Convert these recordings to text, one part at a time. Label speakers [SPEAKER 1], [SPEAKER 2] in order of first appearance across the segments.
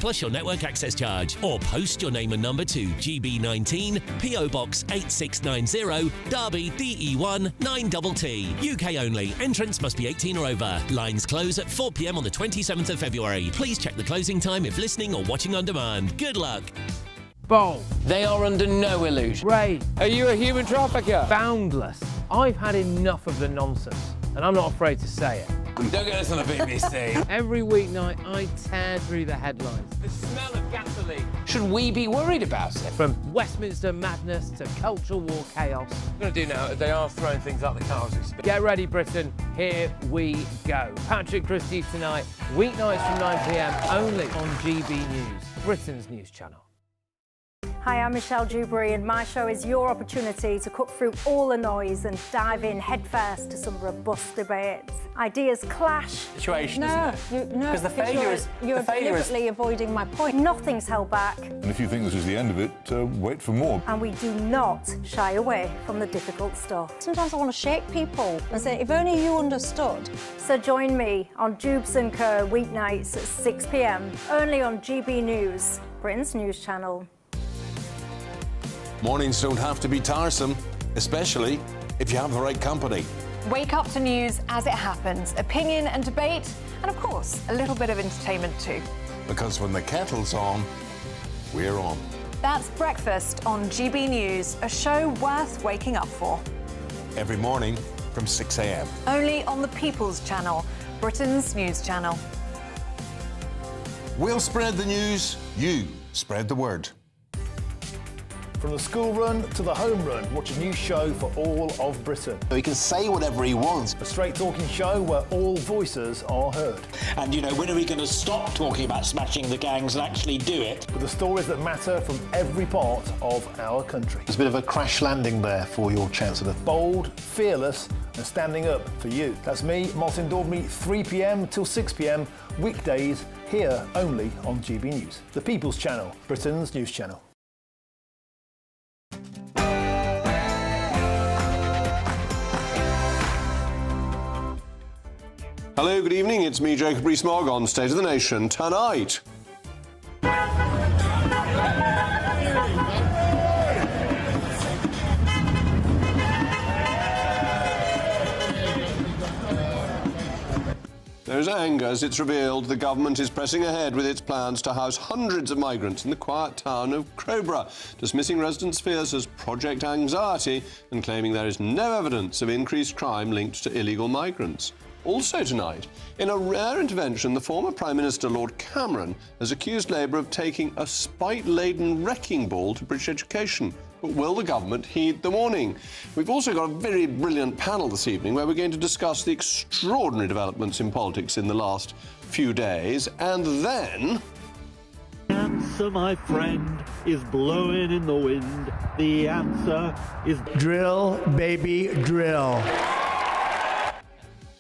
[SPEAKER 1] plus your network access charge. Or post your name and number to GB19, PO Box 8690, Derby DE1 9TT. UK only. Entrance must be 18 or over. Lines close at 4 p.m. on the 27th of February. Please check the closing time if listening or watching on demand. Good luck.
[SPEAKER 2] Bold.
[SPEAKER 3] They are under no illusion.
[SPEAKER 2] Ray.
[SPEAKER 3] Are you a human trafficker?
[SPEAKER 2] Boundless. I've had enough of the nonsense, and I'm not afraid to say it.
[SPEAKER 3] Don't get us on a BBC.
[SPEAKER 2] Every weeknight, I tear through the headlines.
[SPEAKER 3] The smell of gasoline. Should we be worried about it?
[SPEAKER 2] From Westminster madness to cultural war chaos.
[SPEAKER 3] What I'm going to do now is they are throwing things out the car as we speak.
[SPEAKER 2] Get ready, Britain. Here we go. Patrick Christie's tonight, weeknights from 9 p.m, only on GB News, Britain's news channel.
[SPEAKER 4] Hi, I'm Michelle Dewberry, and my show is your opportunity to cut through all the noise and dive in headfirst to some robust debates. Ideas clash.
[SPEAKER 3] Situation,
[SPEAKER 4] No,
[SPEAKER 3] because the failure is
[SPEAKER 4] you're deliberately avoiding my point. Nothing's held back.
[SPEAKER 5] And if you think this is the end of it, wait for more.
[SPEAKER 4] And we do not shy away from the difficult stuff.
[SPEAKER 6] Sometimes I want to shake people and say, if only you understood.
[SPEAKER 4] So join me on Jubes & Co. weeknights at 6 p.m, only on GB News, Britain's news channel.
[SPEAKER 7] Mornings don't have to be tiresome, especially if you have the right company.
[SPEAKER 8] Wake up to news as it happens, opinion and debate, and of course, a little bit of entertainment too.
[SPEAKER 7] Because when the kettle's on, we're on.
[SPEAKER 8] That's Breakfast on GB News, a show worth waking up for.
[SPEAKER 7] Every morning from 6 a.m.
[SPEAKER 8] Only on the People's Channel, Britain's news channel.
[SPEAKER 7] We'll spread the news, you spread the word.
[SPEAKER 9] From the school run to the home run, watch a new show for all of Britain.
[SPEAKER 10] He can say whatever he wants.
[SPEAKER 9] A straight-talking show where all voices are heard.
[SPEAKER 10] And, you know, when are we going to stop talking about smashing the gangs and actually do it?
[SPEAKER 9] With the stories that matter from every part of our country.
[SPEAKER 11] There's a bit of a crash landing there for your Chancellor.
[SPEAKER 9] Bold, fearless and standing up for you. That's me, Martin Daubney, 3 p.m. till 6 p.m, weekdays, here only on GB News. The People's Channel, Britain's news channel.
[SPEAKER 12] Hello, good evening. It's me, Jacob Rees-Mogg, on State of the Nation tonight. There's anger as it's revealed the government is pressing ahead with its plans to house hundreds of migrants in the quiet town of Crowborough, dismissing residents' fears as Project Anxiety and claiming there is no evidence of increased crime linked to illegal migrants. Also tonight, in a rare intervention, the former Prime Minister Lord Cameron has accused Labour of taking a spite-laden wrecking ball to British education. But will the government heed the warning? We've also got a very brilliant panel this evening where we're going to discuss the extraordinary developments in politics in the last few days, and then...
[SPEAKER 13] The answer, my friend, is blowing in the wind. The answer is...
[SPEAKER 14] Drill, baby, drill.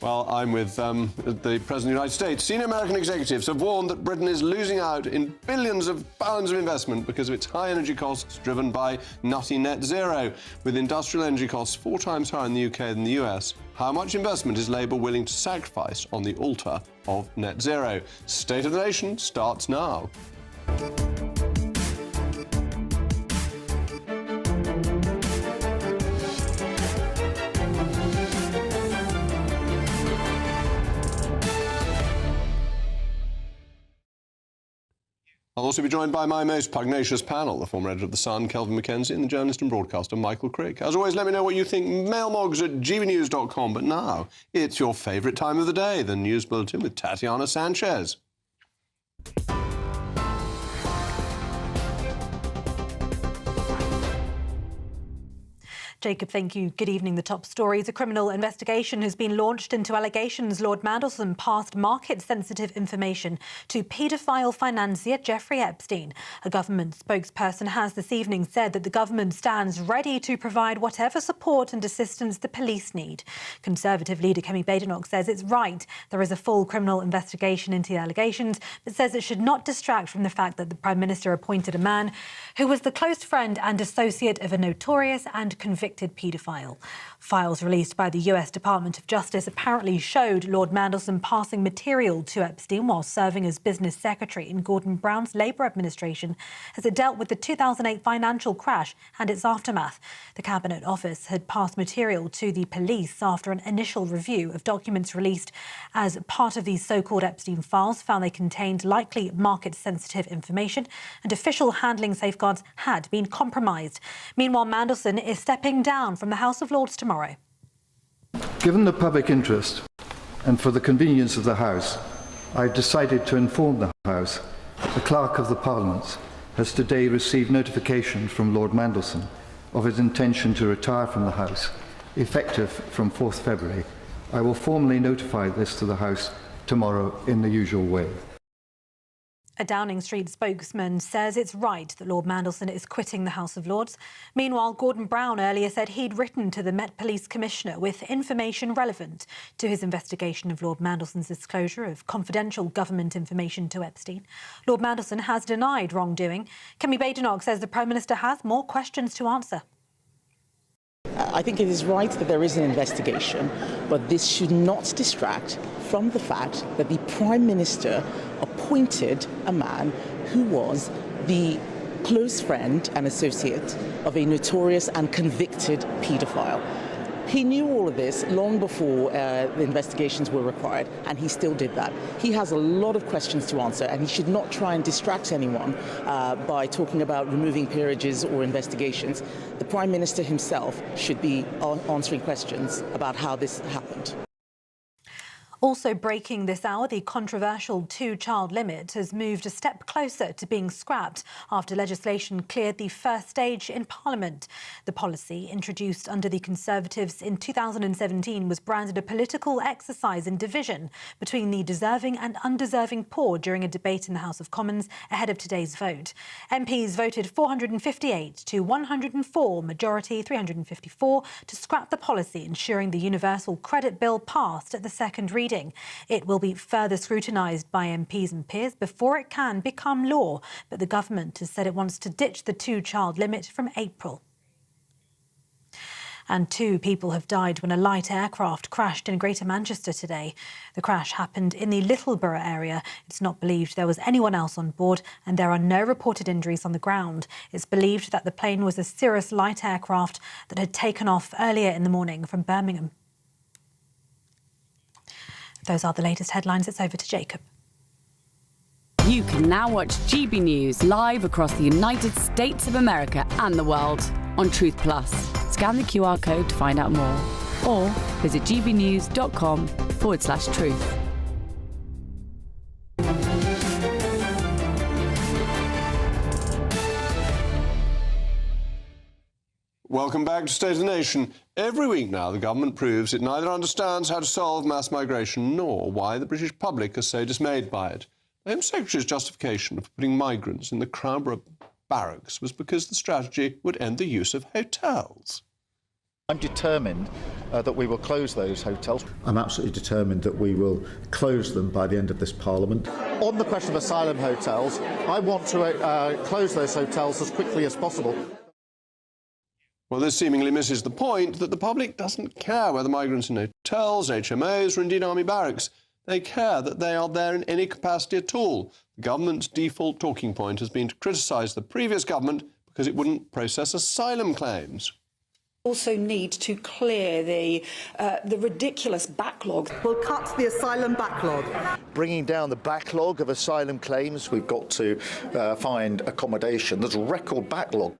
[SPEAKER 12] Well, I'm with the President of the United States. Senior American executives have warned that Britain is losing out in billions of pounds of investment because of its high energy costs driven by nutty net zero. With industrial energy costs 4 times higher in the UK than the US, how much investment is Labour willing to sacrifice on the altar of net zero? State of the Nation starts now. I'll also be joined by my most pugnacious panel, the former editor of The Sun, Kelvin Mackenzie, and the journalist and broadcaster, Michael Crick. As always, let me know what you think. Mailmogs at gbnews.com. But now, it's your favourite time of the day, the News Bulletin with Tatiana Sanchez.
[SPEAKER 15] Jacob, thank you. Good evening. The top stories. A criminal investigation has been launched into allegations Lord Mandelson passed market-sensitive information to paedophile financier Jeffrey Epstein. A government spokesperson has this evening said that the government stands ready to provide whatever support and assistance the police need. Conservative leader Kemi Badenoch says it's right there is a full criminal investigation into the allegations, but says it should not distract from the fact that the Prime Minister appointed a man who was the close friend and associate of a notorious and convicted convicted paedophile. Files released by the US Department of Justice apparently showed Lord Mandelson passing material to Epstein while serving as business secretary in Gordon Brown's Labour administration as it dealt with the 2008 financial crash and its aftermath. The Cabinet Office had passed material to the police after an initial review of documents released as part of these so-called Epstein files found they contained likely market-sensitive information and official handling safeguards had been compromised. Meanwhile, Mandelson is stepping down from the House of Lords tomorrow.
[SPEAKER 16] Given the public interest and for the convenience of the House, I decided to inform the House that the Clerk of the Parliament has today received notification from Lord Mandelson of his intention to retire from the House, effective from 4th February. I will formally notify this to the House tomorrow in the usual way.
[SPEAKER 15] A Downing Street spokesman says it's right that Lord Mandelson is quitting the House of Lords. Meanwhile, Gordon Brown earlier said he'd written to the Met Police Commissioner with information relevant to his investigation of Lord Mandelson's disclosure of confidential government information to Epstein. Lord Mandelson has denied wrongdoing. Kemi Badenoch says the Prime Minister has more questions to answer.
[SPEAKER 17] I think it is right that there is an investigation, but this should not distract from the fact that the Prime Minister appointed a man who was the close friend and associate of a notorious and convicted paedophile. He knew all of this long before the investigations were required, and he still did that. He has a lot of questions to answer, and he should not try and distract anyone by talking about removing peerages or investigations. The Prime Minister himself should be answering questions about how this happened.
[SPEAKER 15] Also breaking this hour, the controversial two-child limit has moved a step closer to being scrapped after legislation cleared the first stage in Parliament. The policy, introduced under the Conservatives in 2017, was branded a political exercise in division between the deserving and undeserving poor during a debate in the House of Commons ahead of today's vote. MPs voted 458 to 104, majority 354, to scrap the policy, ensuring the Universal Credit Bill passed at the second reading. It will be further scrutinised by MPs and peers before it can become law, but the government has said it wants to ditch the two-child limit from April. And 2 people have died when a light aircraft crashed in Greater Manchester today. The crash happened in the Littleborough area. It's not believed there was anyone else on board, and there are no reported injuries on the ground. It's believed that the plane was a Cirrus light aircraft that had taken off earlier in the morning from Birmingham. Those are the latest headlines. It's over to Jacob.
[SPEAKER 18] You can now watch GB News live across the United States of America and the world on Truth Plus. Scan the QR code to find out more, or visit gbnews.com/truth.
[SPEAKER 12] Welcome back to State of the Nation. Every week now, the government proves it neither understands how to solve mass migration nor why the British public are so dismayed by it. The Home Secretary's justification for putting migrants in the Crowborough barracks was because the strategy would end the use of hotels.
[SPEAKER 11] I'm determined that we will close those hotels. I'm absolutely determined that we will close them by the end of this Parliament. On the question of asylum hotels, I want to close those hotels as quickly as possible.
[SPEAKER 12] Well, this seemingly misses the point that the public doesn't care whether migrants in hotels, HMOs, or indeed army barracks. They care that they are there in any capacity at all. The government's default talking point has been to criticise the previous government because it wouldn't process asylum claims.
[SPEAKER 19] Also need to clear the ridiculous backlog.
[SPEAKER 20] We'll cut the asylum backlog.
[SPEAKER 11] Bringing down the backlog of asylum claims, we've got to find accommodation. There's a record backlog.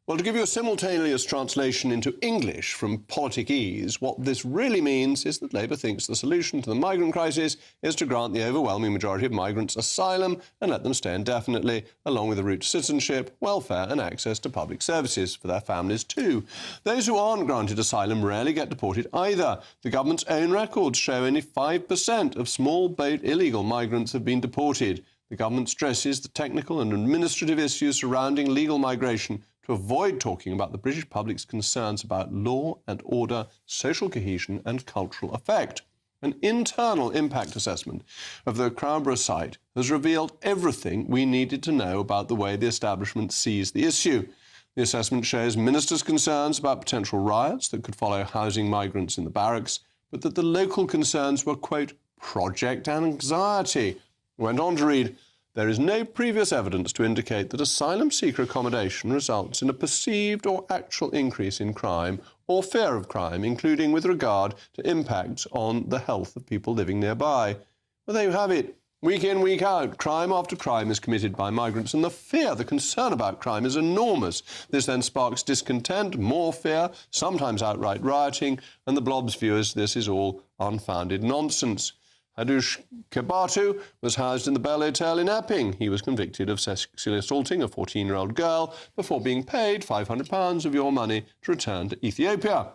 [SPEAKER 12] Well, to give you a simultaneous translation into English from politicese, what this really means is that Labour thinks the solution to the migrant crisis is to grant the overwhelming majority of migrants asylum and let them stay indefinitely, along with a route to citizenship, welfare and access to public services for their families too. Those who aren't granted asylum rarely get deported either. The government's own records show only 5% of small boat illegal migrants have been deported. The government stresses the technical and administrative issues surrounding legal migration to avoid talking about the British public's concerns about law and order, social cohesion and cultural effect. An internal impact assessment of the Crowborough site has revealed everything we needed to know about the way the establishment sees the issue. The assessment shows ministers' concerns about potential riots that could follow housing migrants in the barracks, but that the local concerns were, quote, project anxiety. It went on to read, there is no previous evidence to indicate that asylum seeker accommodation results in a perceived or actual increase in crime or fear of crime, including with regard to impacts on the health of people living nearby. Well, there you have it. Week in, week out, crime after crime is committed by migrants, and the concern about crime is enormous. This then sparks discontent, more fear, sometimes outright rioting, and the Blob's view is this is all unfounded nonsense. Hadush Kebatu was housed in the Bell Hotel in Epping. He was convicted of sexually assaulting a 14-year-old girl before being paid £500 of your money to return to Ethiopia.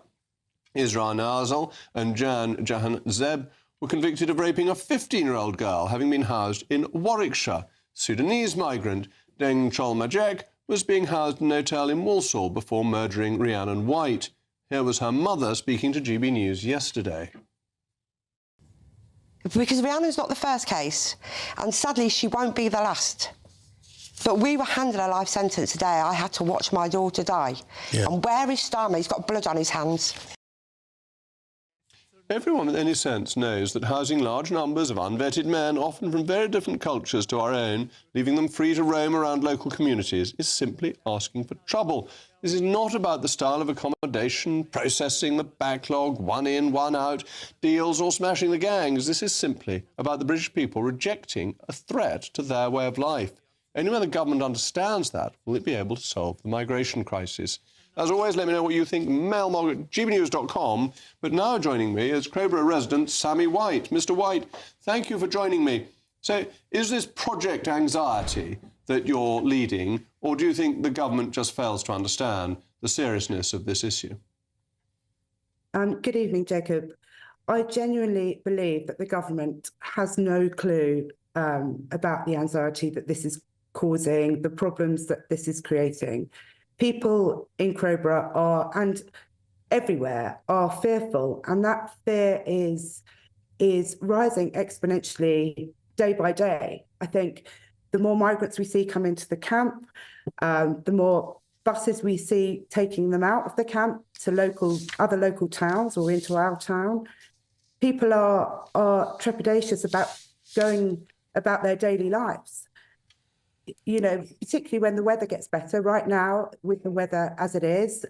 [SPEAKER 12] Israel Nazal and Jan Jahan Zeb were convicted of raping a 15-year-old girl, having been housed in Warwickshire. Sudanese migrant Deng Chol Majek was being housed in an hotel in Walsall before murdering Rhiannon White. Here was her mother speaking to GB News yesterday.
[SPEAKER 21] Because Rhiannon's not the first case, and sadly she won't be the last. But we were handed a life sentence today. I had to watch my daughter die. Yeah. And where is Starmer? He's got blood on his hands.
[SPEAKER 12] Everyone with any sense knows that housing large numbers of unvetted men, often from very different cultures to our own, leaving them free to roam around local communities, is simply asking for trouble. This is not about the style of accommodation, processing the backlog, one in, one out, deals or smashing the gangs. This is simply about the British people rejecting a threat to their way of life. Only when the government understands that will it be able to solve the migration crisis. As always, let me know what you think. Mailmog at gbnews.com. But now joining me is Crowborough resident Sammy White. Mr. White, thank you for joining me. So, is this project anxiety that you're leading, or do you think the government just fails to understand the seriousness of this issue?
[SPEAKER 22] Good evening, Jacob. I genuinely believe that the government has no clue about the anxiety that this is causing, the problems that this is creating. People in Crowborough are, and everywhere, are fearful, and that fear is rising exponentially day by day. I think the more migrants we see come into the camp, the more buses we see taking them out of the camp to other local towns or into our town. People are trepidatious about going about their daily lives. You know, particularly when the weather gets better. Right now, with the weather as it is,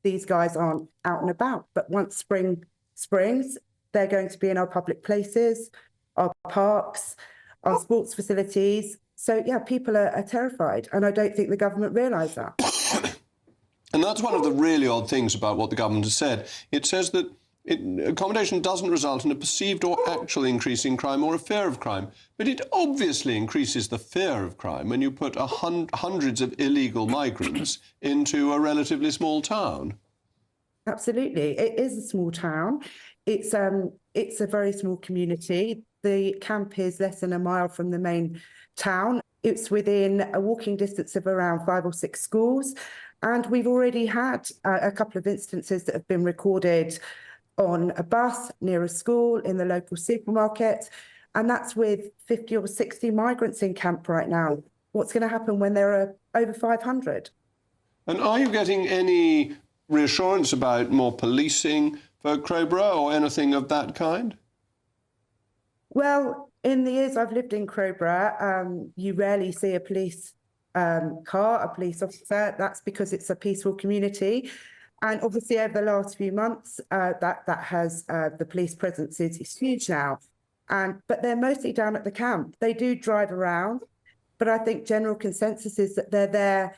[SPEAKER 22] these guys aren't out and about. But once spring springs, they're going to be in our public places, our parks, our sports facilities. So, yeah, people are terrified, and I don't think the government realise that.
[SPEAKER 12] And that's one of the really odd things about what the government has said. It says that accommodation doesn't result in a perceived or actual increase in crime or a fear of crime, but it obviously increases the fear of crime when you put hundreds of illegal migrants into a relatively small town.
[SPEAKER 22] Absolutely. It is a small town. It's a very small community. The camp is less than a mile from the main town. It's within a walking distance of around 5 or 6 schools. And we've already had a couple of instances that have been recorded on a bus near a school, in the local supermarket, and that's with 50 or 60 migrants in camp right now. What's going to happen when there are over 500?
[SPEAKER 12] And are you getting any reassurance about more policing for Crowborough or anything of that kind?
[SPEAKER 22] Well, in the years I've lived in Crowborough, you rarely see a police car, a police officer. That's because it's a peaceful community. And obviously, over the last few months, the police presence is huge now. But they're mostly down at the camp. They do drive around, but I think general consensus is that they're there,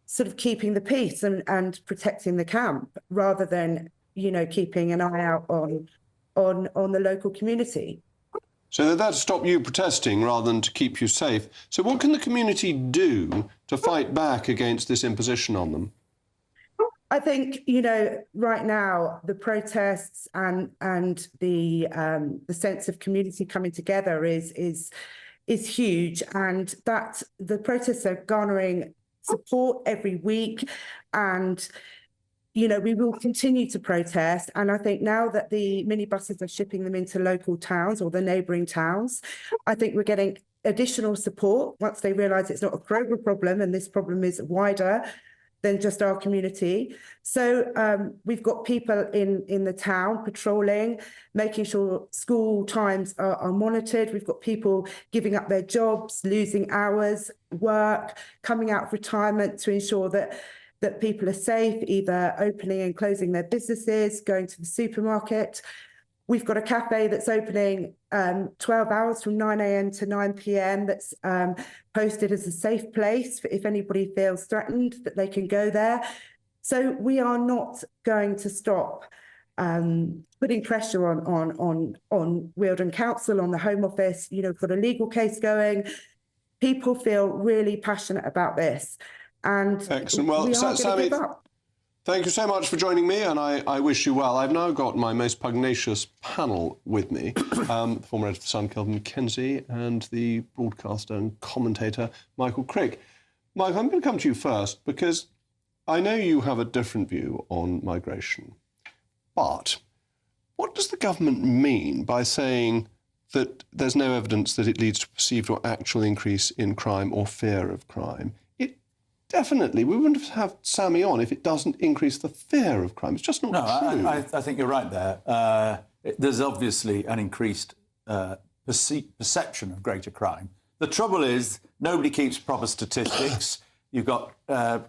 [SPEAKER 22] sort of keeping the peace and protecting the camp, rather than, you know, keeping an eye out on the local community.
[SPEAKER 12] So that's to stop you protesting rather than to keep you safe. So what can the community do to fight back against this imposition on them?
[SPEAKER 22] I think, you know, right now the protests and the sense of community coming together is huge, and that the protests are garnering support every week, and you know, we will continue to protest. And I think now that the minibuses are shipping them into local towns or the neighbouring towns, I think we're getting additional support once they realise it's not a Crowborough problem and this problem is wider. than just our community. So we've got people in the town patrolling, making sure school times are monitored. We've got people giving up their jobs, losing hours, work, coming out of retirement to ensure that people are safe, either opening and closing their businesses, going to the supermarket. We've got a cafe that's opening 12 hours from 9 a.m. to 9 p.m. that's posted as a safe place for if anybody feels threatened, that they can go there. So we are not going to stop putting pressure on Wealdon Council, on the Home Office. You know, we've got a legal case going. People feel really passionate about this. And
[SPEAKER 12] excellent. Well,
[SPEAKER 22] we are going to give up.
[SPEAKER 12] Thank you so much for joining me, and I wish you well. I've now got my most pugnacious panel with me, the former editor of The Sun, Kelvin Mackenzie, and the broadcaster and commentator, Michael Crick. Mike, I'm going to come to you first, because I know you have a different view on migration. But what does the government mean by saying that there's no evidence that it leads to perceived or actual increase in crime or fear of crime? Definitely, we wouldn't have Sammy on if it doesn't increase the fear of crime. It's just not true.
[SPEAKER 1] I think you're right there. There's obviously an increased perception of greater crime. The trouble is, nobody keeps proper statistics. You've got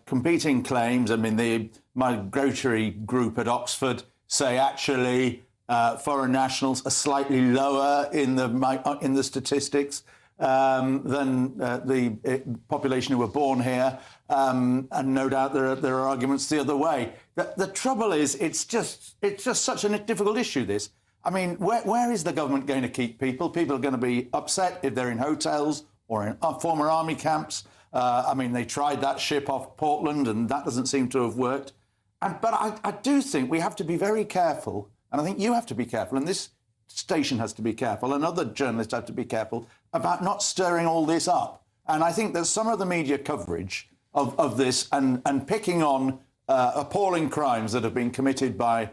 [SPEAKER 1] competing claims. I mean, the migratory group at Oxford say actually foreign nationals are slightly lower in the statistics than the population who were born here. And no doubt there are arguments the other way. The trouble is, it's just such a difficult issue, this. I mean, where is the government going to keep people? People are going to be upset if they're in hotels or in former army camps. I mean, they tried that ship off Portland and that doesn't seem to have worked. But I do think we have to be very careful, and I think you have to be careful, and this station has to be careful, and other journalists have to be careful about not stirring all this up. And I think that some of the media coverage of this and picking on appalling crimes that have been committed by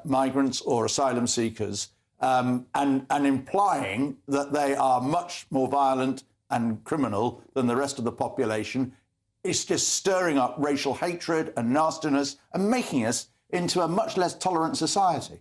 [SPEAKER 1] migrants or asylum seekers and implying that they are much more violent and criminal than the rest of the population is just stirring up racial hatred and nastiness and making us into a much less tolerant society.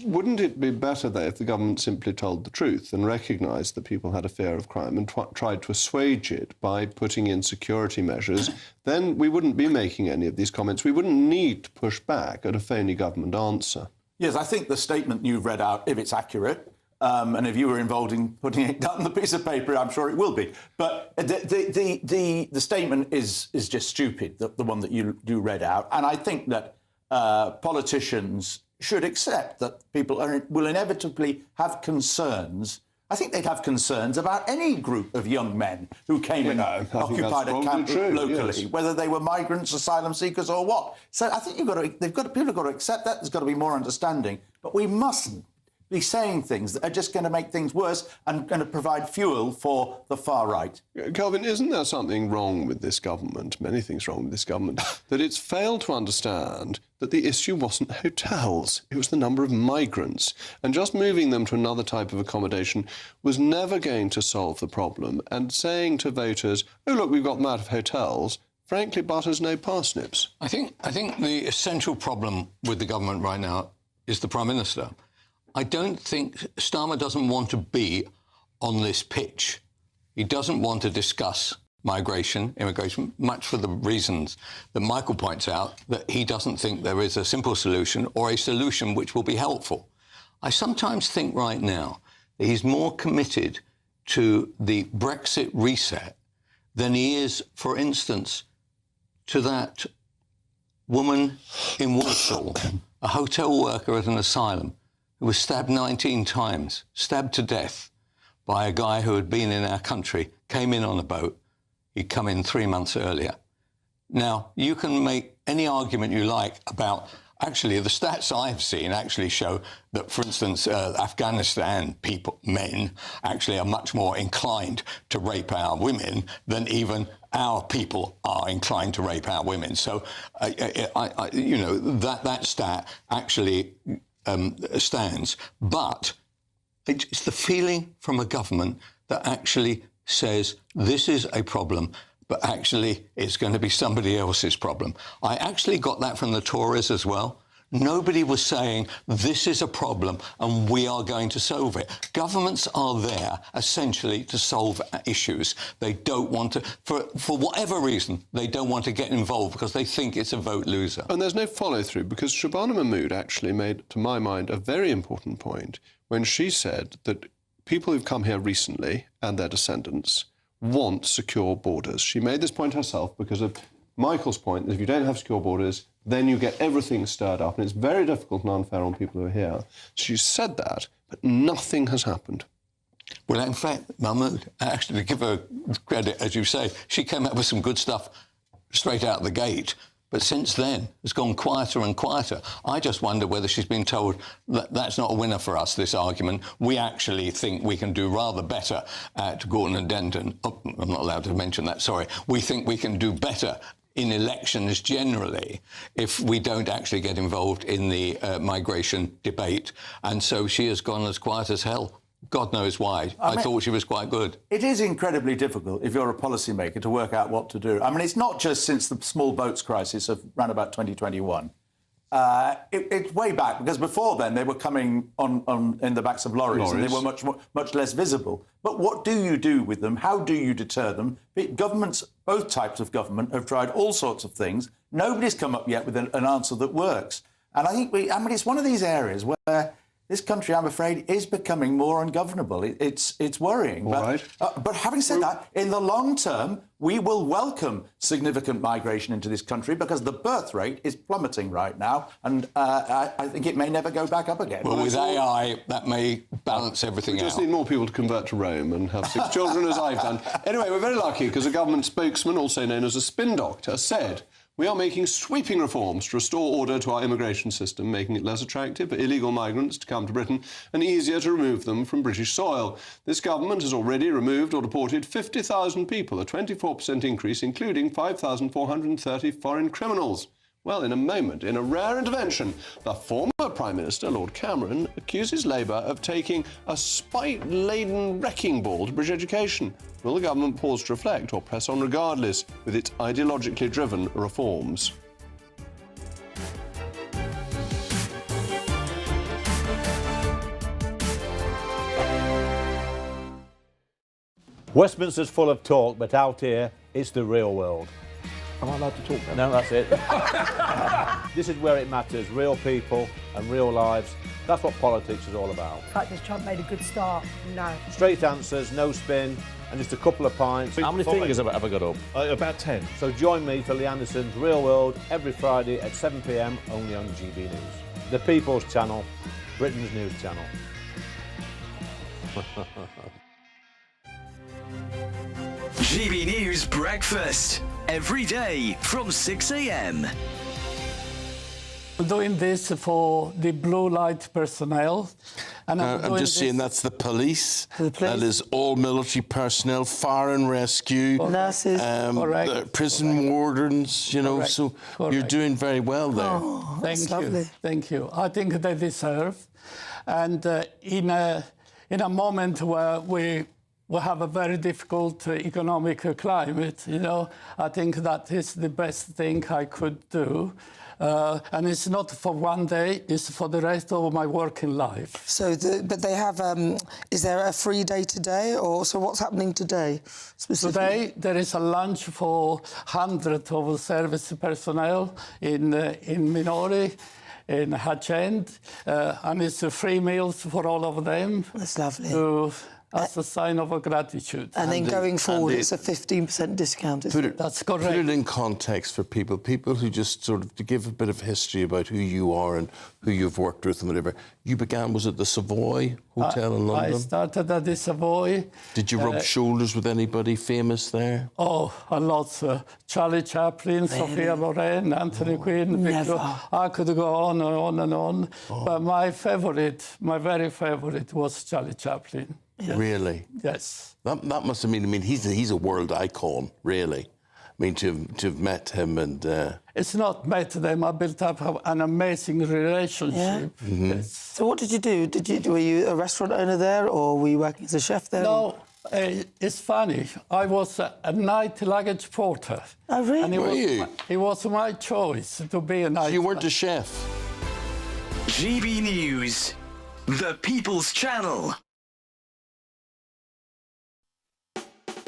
[SPEAKER 12] Wouldn't it be better, though, if the government simply told the truth and recognised that people had a fear of crime and tried to assuage it by putting in security measures? Then we wouldn't be making any of these comments. We wouldn't need to push back at a phony government answer.
[SPEAKER 1] Yes, I think the statement you've read out, if it's accurate, and if you were involved in putting it down on the piece of paper, I'm sure it will be. But the statement is just stupid, the one that you read out. And I think that politicians should accept that people will inevitably have concerns. I think they'd have concerns about any group of young men who came and occupied a camp locally, whether they were migrants, asylum seekers, or what. So I think people have got to accept that. There's got to be more understanding, but we mustn't be saying things that are just going to make things worse and going to provide fuel for the far right.
[SPEAKER 12] Kelvin, isn't there something wrong with this government, many things wrong with this government, that it's failed to understand that the issue wasn't hotels, it was the number of migrants, and just moving them to another type of accommodation was never going to solve the problem, and saying to voters, oh, look, we've got them out of hotels, frankly, butters no parsnips.
[SPEAKER 2] I think the essential problem with the government right now is the Prime Minister. I don't think Starmer doesn't want to be on this pitch. He doesn't want to discuss migration, immigration, much for the reasons that Michael points out, that he doesn't think there is a simple solution or a solution which will be helpful. I sometimes think right now that he's more committed to the Brexit reset than he is, for instance, to that woman in Warsaw, a hotel worker at an asylum, who was stabbed 19 times, stabbed to death by a guy who had been in our country, came in on a boat. He'd come in 3 months earlier. Now, you can make any argument you like about... Actually, the stats I've seen actually show that, for instance, Afghanistan men actually are much more inclined to rape our women than even our people are inclined to rape our women. So, that stat actually... stands, but it's the feeling from a government that actually says this is a problem. but actually it's going to be somebody else's problem. I actually got that from the Tories as well. Nobody was saying this is a problem and we are going to solve it. Governments are there essentially to solve issues. They don't want to, for whatever reason, they don't want to get involved because they think it's a vote loser.
[SPEAKER 12] And there's no follow-through, because Shabana Mahmood actually made, to my mind, a very important point when she said that people who've come here recently and their descendants want secure borders. She made this point herself because of Michael's point that if you don't have secure borders, then you get everything stirred up, and it's very difficult and unfair on people who are here. She said that, but nothing has happened.
[SPEAKER 2] Well, in fact, Mahmood, actually, to give her credit, as you say, she came up with some good stuff straight out the gate. But since then, it's gone quieter and quieter. I just wonder whether she's been told that that's not a winner for us, this argument. We actually think we can do rather better at Gorton and Denton. Oh, I'm not allowed to mention that, sorry. We think we can do better in elections generally if we don't actually get involved in the migration debate. And so she has gone as quiet as hell. God knows why. I thought she was quite good.
[SPEAKER 1] It is incredibly difficult, if you're a policymaker, to work out what to do. I mean, it's not just since the small boats crisis of around about 2021. It's way back, because before then they were coming on in the backs of lorries. And they were much less visible. But what do you do with them? How do you deter them? Governments, both types of government, have tried all sorts of things. Nobody's come up yet with an answer that works. And I think it's one of these areas where this country, I'm afraid, is becoming more ungovernable. It's worrying. But having said that, in the long term, we will welcome significant migration into this country because the birth rate is plummeting right now, and I think it may never go back up again.
[SPEAKER 2] Well, with AI, that may balance everything out.
[SPEAKER 12] We just need more people to convert to Rome and have 6 children, as I've done. Anyway, we're very lucky because a government spokesman, also known as a spin doctor, said, "We are making sweeping reforms to restore order to our immigration system, making it less attractive for illegal migrants to come to Britain and easier to remove them from British soil. This government has already removed or deported 50,000 people, a 24% increase, including 5,430 foreign criminals." Well, in a moment, in a rare intervention, the former Prime Minister, Lord Cameron, accuses Labour of taking a spite-laden wrecking ball to British education. Will the government pause to reflect or press on regardless with its ideologically driven reforms?
[SPEAKER 3] Westminster's full of talk, but out here, it's the real world.
[SPEAKER 5] Am I allowed to talk then?
[SPEAKER 3] No, that's it. This is where it matters. Real people and real lives. That's what politics is all about.
[SPEAKER 23] In fact, has Trump made a good start? No.
[SPEAKER 3] Straight answers, no spin, and just a couple of pints.
[SPEAKER 5] How many fingers have I got up?
[SPEAKER 3] About 10. So join me for Lee Anderson's Real World every Friday at 7 p.m. only on GB News. The People's Channel, Britain's news channel.
[SPEAKER 24] GB News Breakfast, every day from 6 a.m.
[SPEAKER 25] I'm doing this for the blue light personnel. And
[SPEAKER 7] I'm just saying that's the police. That is all military personnel, fire and rescue,
[SPEAKER 25] nurses,
[SPEAKER 7] the prison wardens, you know, so you're doing very well there.
[SPEAKER 25] Oh, thank you. I think they deserve. And in a moment where we have a very difficult economic climate, you know, I think that is the best thing I could do. And it's not for one day, it's for the rest of my working life.
[SPEAKER 26] So, but they have, is there a free day today? Or so what's happening today
[SPEAKER 25] specifically? Today, there is a lunch for hundreds of service personnel in Minori, in Hatch End, and it's free meals for all of them.
[SPEAKER 26] That's lovely.
[SPEAKER 25] As a sign of gratitude.
[SPEAKER 26] And then going forward, it's a 15% discount,
[SPEAKER 25] That's correct.
[SPEAKER 7] Put it in context for people who just sort of, to give a bit of history about who you are and who you've worked with and whatever. You began, was it the Savoy Hotel in London?
[SPEAKER 25] I started at the Savoy.
[SPEAKER 7] Did you rub shoulders with anybody famous there?
[SPEAKER 25] Oh, a lot. Charlie Chaplin, Sophia Loren, Anthony Quinn. I could go on and on and on. But my very favourite was Charlie Chaplin.
[SPEAKER 7] Yeah. Really?
[SPEAKER 25] Yes.
[SPEAKER 7] That must have mean. I mean, he's a world icon, really. I mean, to have met him and.
[SPEAKER 25] It's not met them. I built up an amazing relationship.
[SPEAKER 26] Yeah. Mm-hmm. Yes. So what did you do? Were you a restaurant owner there, or were you working as a chef there?
[SPEAKER 25] No, It's funny. I was a night luggage porter.
[SPEAKER 26] Oh, really?
[SPEAKER 25] And it was my choice to be a night.
[SPEAKER 7] You weren't a chef.
[SPEAKER 24] GB News, the People's Channel.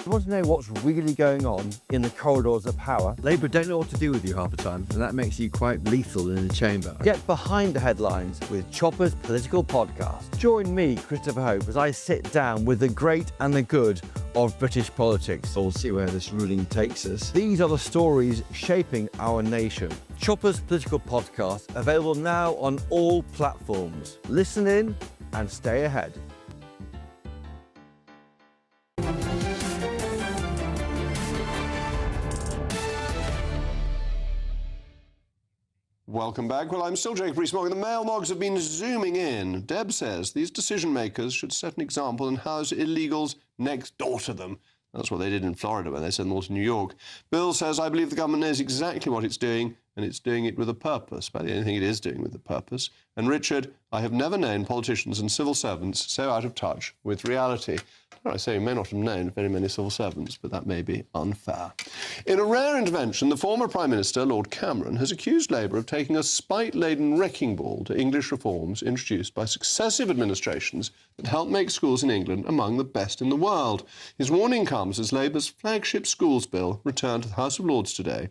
[SPEAKER 4] You want to know what's really going on in the corridors of power? Labour don't know what to do with you half the time, and that makes you quite lethal in the chamber. Get behind the headlines with Chopper's Political Podcast. Join me, Christopher Hope, as I sit down with the great and the good of British politics. We'll see where this ruling takes us. These are the stories shaping our nation. Chopper's Political Podcast, available now on all platforms. Listen in and stay ahead.
[SPEAKER 12] Welcome back. Well, I'm still Jacob Rees-Mogg, and the mail mogs have been zooming in. Deb says these decision makers should set an example and house illegals next door to them. That's what they did in Florida when they sent them all to New York. Bill says, I believe the government knows exactly what it's doing, and it's doing it with a purpose. But the only thing it is doing with a purpose. And Richard, I have never known politicians and civil servants so out of touch with reality. I say, you may not have known very many civil servants, but that may be unfair. In a rare intervention, the former Prime Minister, Lord Cameron, has accused Labour of taking a spite-laden wrecking ball to English reforms introduced by successive administrations that helped make schools in England among the best in the world. His warning comes as Labour's flagship schools bill returned to the House of Lords today,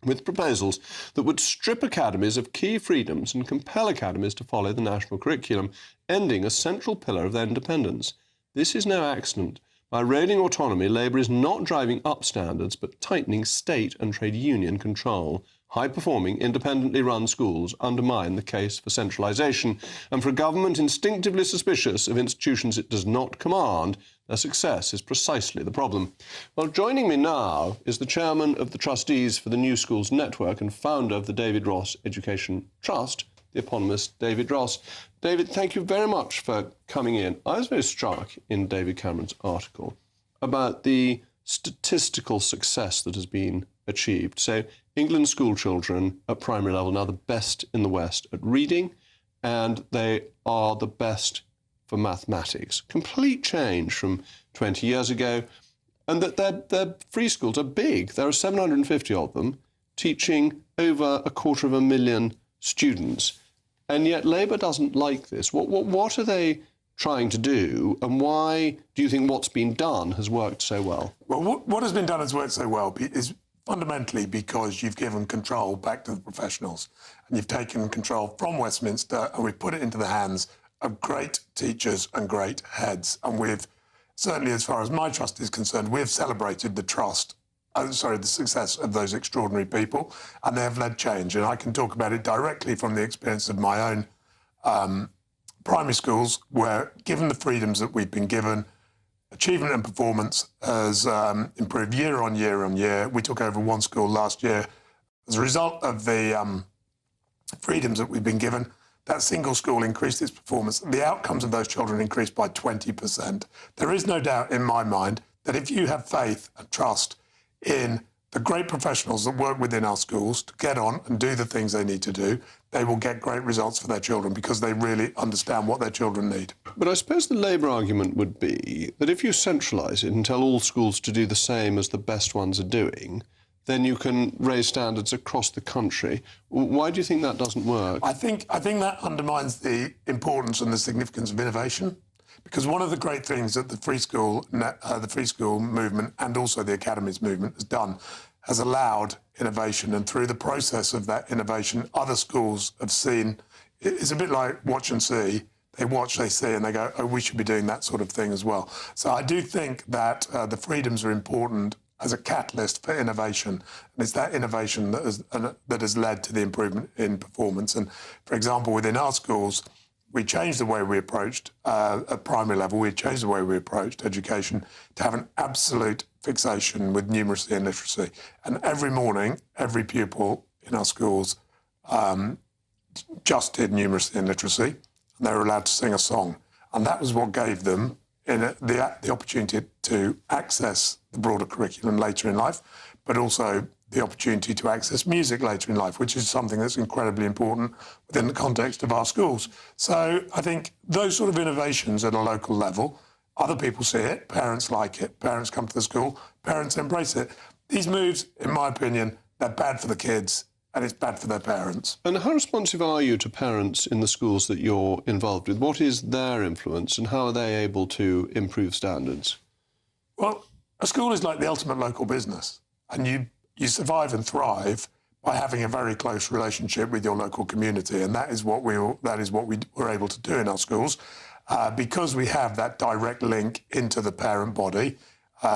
[SPEAKER 12] with proposals that would strip academies of key freedoms and compel academies to follow the national curriculum, ending a central pillar of their independence. This is no accident. By eroding autonomy, Labour is not driving up standards, but tightening state and trade union control. High-performing, independently run schools undermine the case for centralisation, and for a government instinctively suspicious of institutions it does not command, their success is precisely the problem. Well, joining me now is the chairman of the trustees for the New Schools Network and founder of the David Ross Education Trust, the eponymous David Ross. David, thank you very much for coming in. I was very struck in David Cameron's article about the statistical success that has been achieved. So England's school children at primary level are now the best in the West at reading, and they are the best for mathematics. Complete change from 20 years ago. And that their free schools are big. There are 750 of them, teaching over 250,000 students. And yet Labour doesn't like this. What are they trying to do, and why do you think what's been done has worked so well?
[SPEAKER 6] Well, what has been done has worked so well is fundamentally because you've given control back to the professionals, and you've taken control from Westminster and we've put it into the hands of great teachers and great heads. And we've, certainly as far as my trust is concerned, we've celebrated the success of those extraordinary people, and they have led change. And I can talk about it directly from the experience of my own primary schools, where, given the freedoms that we've been given, achievement and performance has improved year on year on year. We took over one school last year. As a result of the freedoms that we've been given, that single school increased its performance. The outcomes of those children increased by 20%. There is no doubt in my mind that if you have faith and trust in the great professionals that work within our schools to get on and do the things they need to do, they will get great results for their children because they really understand what their children need.
[SPEAKER 12] But I suppose the Labour argument would be that if you centralise it and tell all schools to do the same as the best ones are doing, then you can raise standards across the country. Why do you think that doesn't work?
[SPEAKER 6] I think that undermines the importance and the significance of innovation. Because one of the great things that the free school movement and also the academies movement has done has allowed innovation, and through the process of that innovation, other schools have seen. It's a bit like watch and see. They watch, they see, and they go, oh, we should be doing that sort of thing as well. So I do think that the freedoms are important as a catalyst for innovation, and it's that innovation that has led to the improvement in performance. And for example, within our schools, we changed the way we approached, at primary level, we changed the way we approached education to have an absolute fixation with numeracy and literacy. And every morning, every pupil in our schools just did numeracy and literacy, and they were allowed to sing a song. And that was what gave them the opportunity to access the broader curriculum later in life, but also the opportunity to access music later in life, which is something that's incredibly important within the context of our schools. So I think those sort of innovations at a local level Other people see it, parents like it, parents come to the school, parents embrace it. These moves, in my opinion, they're bad for the kids and it's bad for their parents.
[SPEAKER 12] And how responsive are you to parents in the schools that you're involved with? What is their influence and how are they able to improve standards?
[SPEAKER 6] Well, a school is like the ultimate local business, and you survive and thrive by having a very close relationship with your local community, and that is what we were able to do in our schools. Because we have that direct link into the parent body,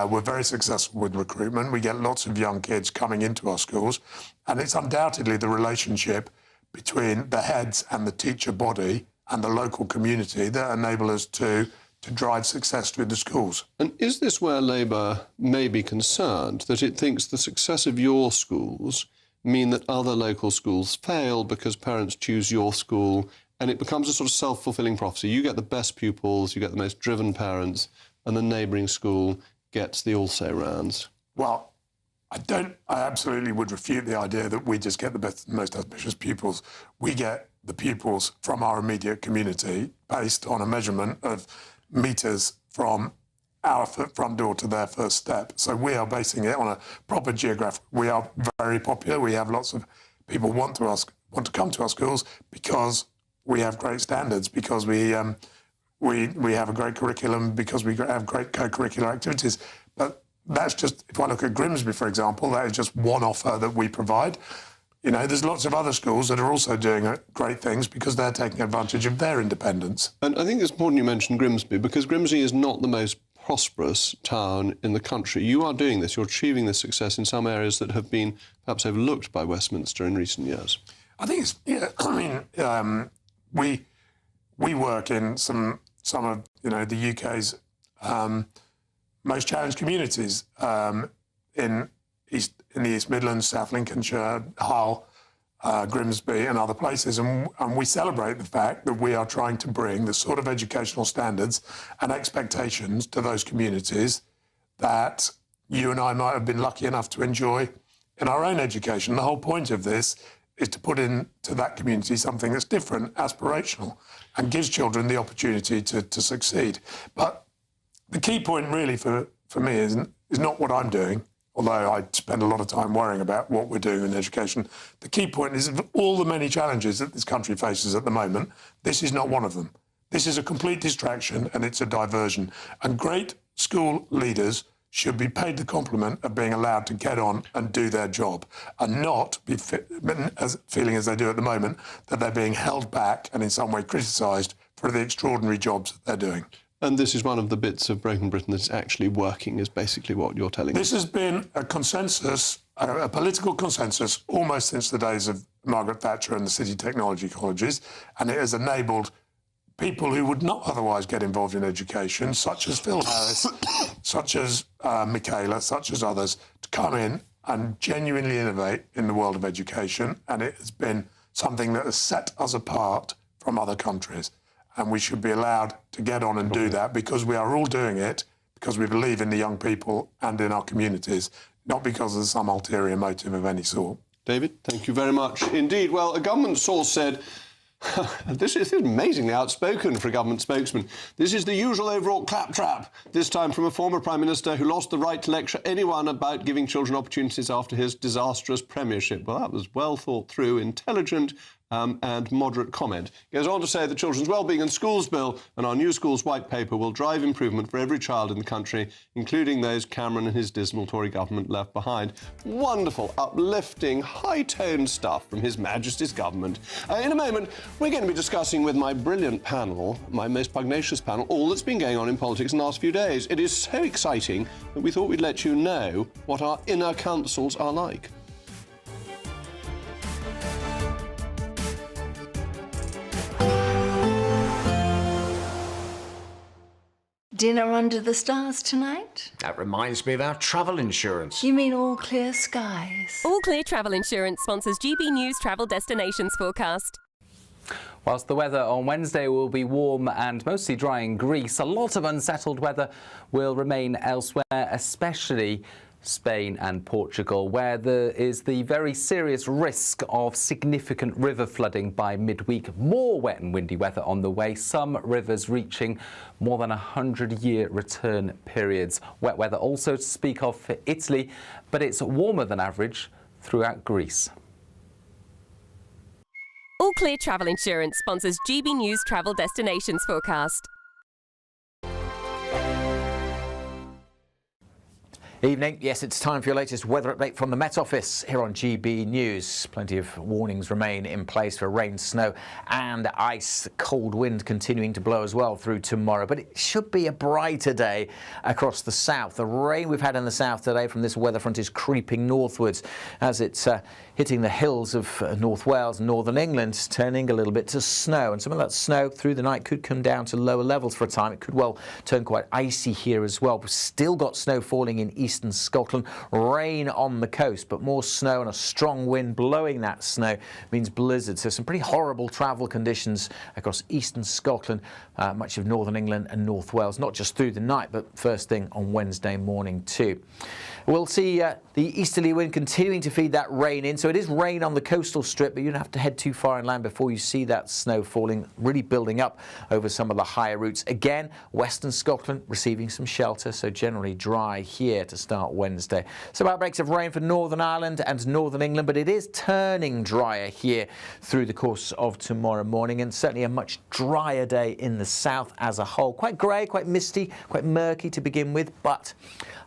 [SPEAKER 6] we're very successful with recruitment. We get lots of young kids coming into our schools, and it's undoubtedly the relationship between the heads and the teacher body and the local community that enable us to drive success through the schools.
[SPEAKER 12] And is this where Labour may be concerned, that it thinks the success of your schools mean that other local schools fail because parents choose your school and it becomes a sort of self-fulfilling prophecy? You get the best pupils, you get the most driven parents, and the neighbouring school gets the also-rans.
[SPEAKER 6] Well, I absolutely would refute the idea that we just get the best and most ambitious pupils. We get the pupils from our immediate community based on a measurement of metres from our front door to their first step. So we are basing it on a proper geographic. We are very popular. We have lots of people want to come to our schools because we have great standards, because we have a great curriculum, because we have great co-curricular activities. But that's just, if I look at Grimsby, for example, that is just one offer that we provide. You know, there's lots of other schools that are also doing great things because they're taking advantage of their independence.
[SPEAKER 12] And I think it's important you mentioned Grimsby, because Grimsby is not the most prosperous town in the country. You are doing this, you're achieving this success in some areas that have been perhaps overlooked by Westminster in recent years.
[SPEAKER 6] I think it's, we work in some of, the UK's most challenged communities in the East Midlands, South Lincolnshire, Hull, Grimsby and other places. And we celebrate the fact that we are trying to bring the sort of educational standards and expectations to those communities that you and I might have been lucky enough to enjoy in our own education. The whole point of this is to put into that community something that's different, aspirational, and gives children the opportunity to succeed. But the key point really for me is not what I'm doing, although I spend a lot of time worrying about what we're doing in education. The key point is, of all the many challenges that this country faces at the moment, this is not one of them. This is a complete distraction and it's a diversion. And great school leaders should be paid the compliment of being allowed to get on and do their job and not be feeling as they do at the moment that they're being held back and in some way criticised for the extraordinary jobs that they're doing.
[SPEAKER 12] And this is one of the bits of Broken Britain that's actually working, is basically what you're telling us.
[SPEAKER 6] This has been a consensus, a political consensus, almost since the days of Margaret Thatcher and the city technology colleges, and it has enabled people who would not otherwise get involved in education, such as Phil Harris, such as Michaela, such as others, to come in and genuinely innovate in the world of education. And it has been something that has set us apart from other countries. And we should be allowed to get on and do that because we are all doing it because we believe in the young people and in our communities, not because of some ulterior motive of any sort.
[SPEAKER 12] David, thank you very much indeed. Well, a government source said, this is amazingly outspoken for a government spokesman. This is the usual overall claptrap, this time from a former Prime Minister who lost the right to lecture anyone about giving children opportunities after his disastrous premiership. Well, that was well thought through, intelligent and moderate comment. He goes on to say the Children's Wellbeing and Schools Bill and our new schools white paper will drive improvement for every child in the country, including those Cameron and his dismal Tory government left behind. Wonderful, uplifting, high-toned stuff from His Majesty's government. In a moment, we're going to be discussing with my brilliant panel, my most pugnacious panel, all that's been going on in politics in the last few days. It is so exciting that we thought we'd let you know what our inner councils are like.
[SPEAKER 8] Dinner under the stars tonight?
[SPEAKER 9] That reminds me of our travel insurance.
[SPEAKER 8] You mean All Clear Skies?
[SPEAKER 10] All Clear Travel Insurance sponsors GBNews travel destinations forecast.
[SPEAKER 13] Whilst the weather on Wednesday will be warm and mostly dry in Greece, a lot of unsettled weather will remain elsewhere, especially Spain and Portugal, where there is the very serious risk of significant river flooding by midweek. More wet and windy weather on the way, some rivers reaching more than 100-year return periods. Wet weather also to speak of for Italy, but it's warmer than average throughout Greece.
[SPEAKER 10] All Clear Travel Insurance sponsors GB News Travel Destinations forecast.
[SPEAKER 14] Evening. Yes, it's time for your latest weather update from the Met Office here on GB News. Plenty of warnings remain in place for rain, snow and ice. Cold wind continuing to blow as well through tomorrow, but it should be a brighter day across the south. The rain we've had in the south today from this weather front is creeping northwards as it's hitting the hills of North Wales and northern England, turning a little bit to snow. And some of that snow through the night could come down to lower levels for a time. It could well turn quite icy here as well. We've still got snow falling in eastern Scotland, rain on the coast, but more snow and a strong wind blowing that snow means blizzards. So some pretty horrible travel conditions across eastern Scotland, much of northern England and North Wales, not just through the night, but first thing on Wednesday morning too. We'll see the easterly wind continuing to feed that rain in. So it is rain on the coastal strip, but you don't have to head too far inland before you see that snow falling, really building up over some of the higher routes. Again, western Scotland receiving some shelter, so generally dry here to start Wednesday. Some outbreaks of rain for Northern Ireland and Northern England, but it is turning drier here through the course of tomorrow morning, and certainly a much drier day in the south as a whole. Quite grey, quite misty, quite murky to begin with, but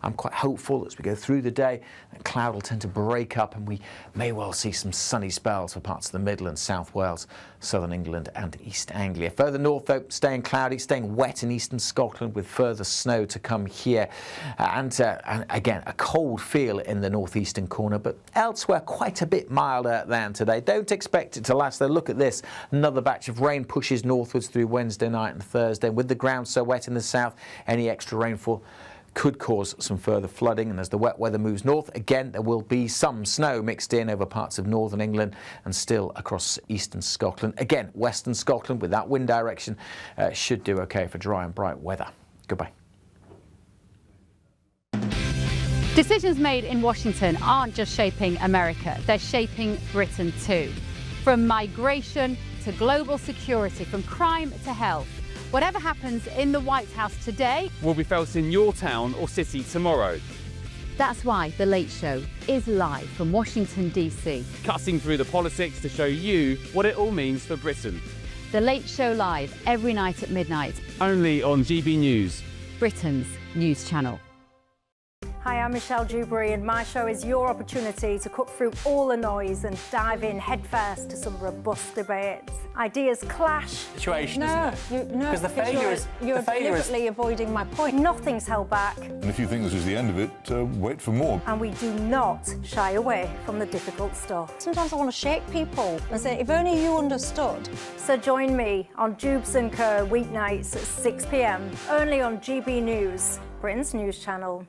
[SPEAKER 14] I'm quite hopeful as we go through the day that cloud will tend to break up and we may well see some sunny spells for parts of the Midlands, South Wales, Southern England and East Anglia. Further north though, staying cloudy, staying wet in eastern Scotland with further snow to come here. And again, a cold feel in the northeastern corner, but elsewhere quite a bit milder than today. Don't expect it to last though. Look at this. Another batch of rain pushes northwards through Wednesday night and Thursday. With the ground so wet in the south, any extra rainfall could cause some further flooding, and as the wet weather moves north, again there will be some snow mixed in over parts of northern England and still across eastern Scotland. Again, western Scotland with that wind direction should do okay for dry and bright weather. Goodbye.
[SPEAKER 15] Decisions made in Washington aren't just shaping America, they're shaping Britain too. From migration to global security, from crime to health. Whatever happens in the White House today
[SPEAKER 16] will be felt in your town or city tomorrow.
[SPEAKER 15] That's why The Late Show is live from Washington, D.C.
[SPEAKER 16] Cutting through the politics to show you what it all means for Britain.
[SPEAKER 15] The Late Show live every night at midnight.
[SPEAKER 16] Only on GB News,
[SPEAKER 15] Britain's news channel.
[SPEAKER 23] Hi, I'm Michelle Dewberry, and my show is your opportunity to cut through all the noise and dive in headfirst to some robust debates. Ideas clash.
[SPEAKER 17] Situation, isn't it?
[SPEAKER 23] Because
[SPEAKER 17] the failure is
[SPEAKER 23] you're deliberately avoiding my point. Nothing's held back.
[SPEAKER 18] And if you think this is the end of it, wait for more.
[SPEAKER 23] And we do not shy away from the difficult stuff. Sometimes I want to shake people and say, if only you understood. So join me on Jubes & Co. weeknights at 6 p.m. only on GB News, Britain's news channel.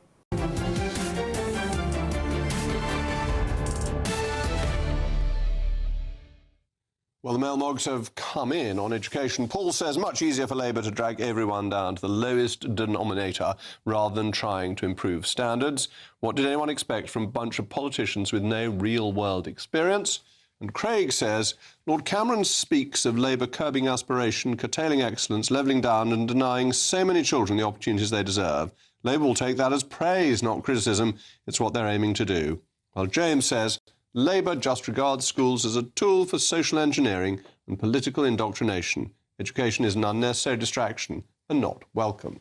[SPEAKER 12] Well, the mail mogs have come in on education. Paul says much easier for Labour to drag everyone down to the lowest denominator rather than trying to improve standards. What did anyone expect from a bunch of politicians with no real-world experience? And Craig says, Lord Cameron speaks of Labour curbing aspiration, curtailing excellence, levelling down and denying so many children the opportunities they deserve. Labour will take that as praise, not criticism. It's what they're aiming to do. While James says, Labour just regards schools as a tool for social engineering and political indoctrination. Education is an unnecessary distraction and not welcome.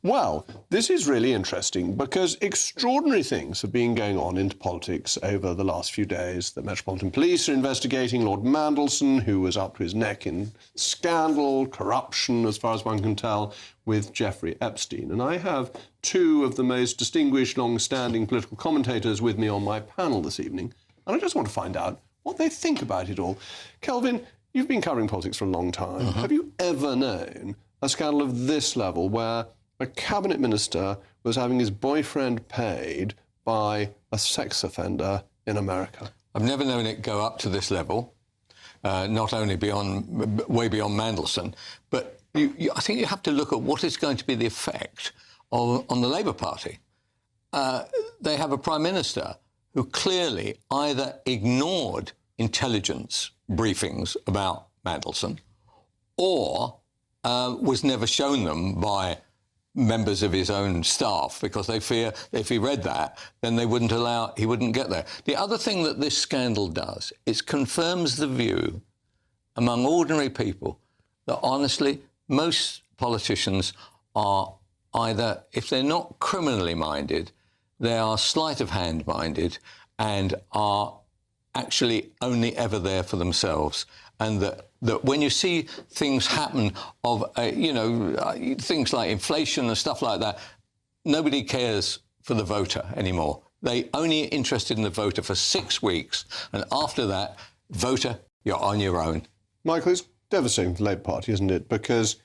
[SPEAKER 12] Well, this is really interesting because extraordinary things have been going on into politics over the last few days. The Metropolitan Police are investigating Lord Mandelson, who was up to his neck in scandal, corruption, as far as one can tell, with Jeffrey Epstein. And I have two of the most distinguished, long-standing political commentators with me on my panel this evening. And I just want to find out what they think about it all. Kelvin, you've been covering politics for a long time. Have you ever known a scandal of this level where a cabinet minister was having his boyfriend paid by a sex offender in America?
[SPEAKER 2] I've never known it go up to this level, not only way beyond Mandelson, but I think you have to look at what is going to be the effect on the Labour Party. they have a Prime Minister who clearly either ignored intelligence briefings about Mandelson or was never shown them by members of his own staff, because they fear if he read that, then he wouldn't get there. The other thing that this scandal does is confirms the view among ordinary people that, honestly, most politicians are either, if they're not criminally minded, they are sleight of hand minded and are actually only ever there for themselves. And that when you see things happen of, things like inflation and stuff like that, nobody cares for the voter anymore. They only interested in the voter for 6 weeks. And after that, voter, you're on your own.
[SPEAKER 12] Michael, it's devastating for the Labour Party, isn't it? Because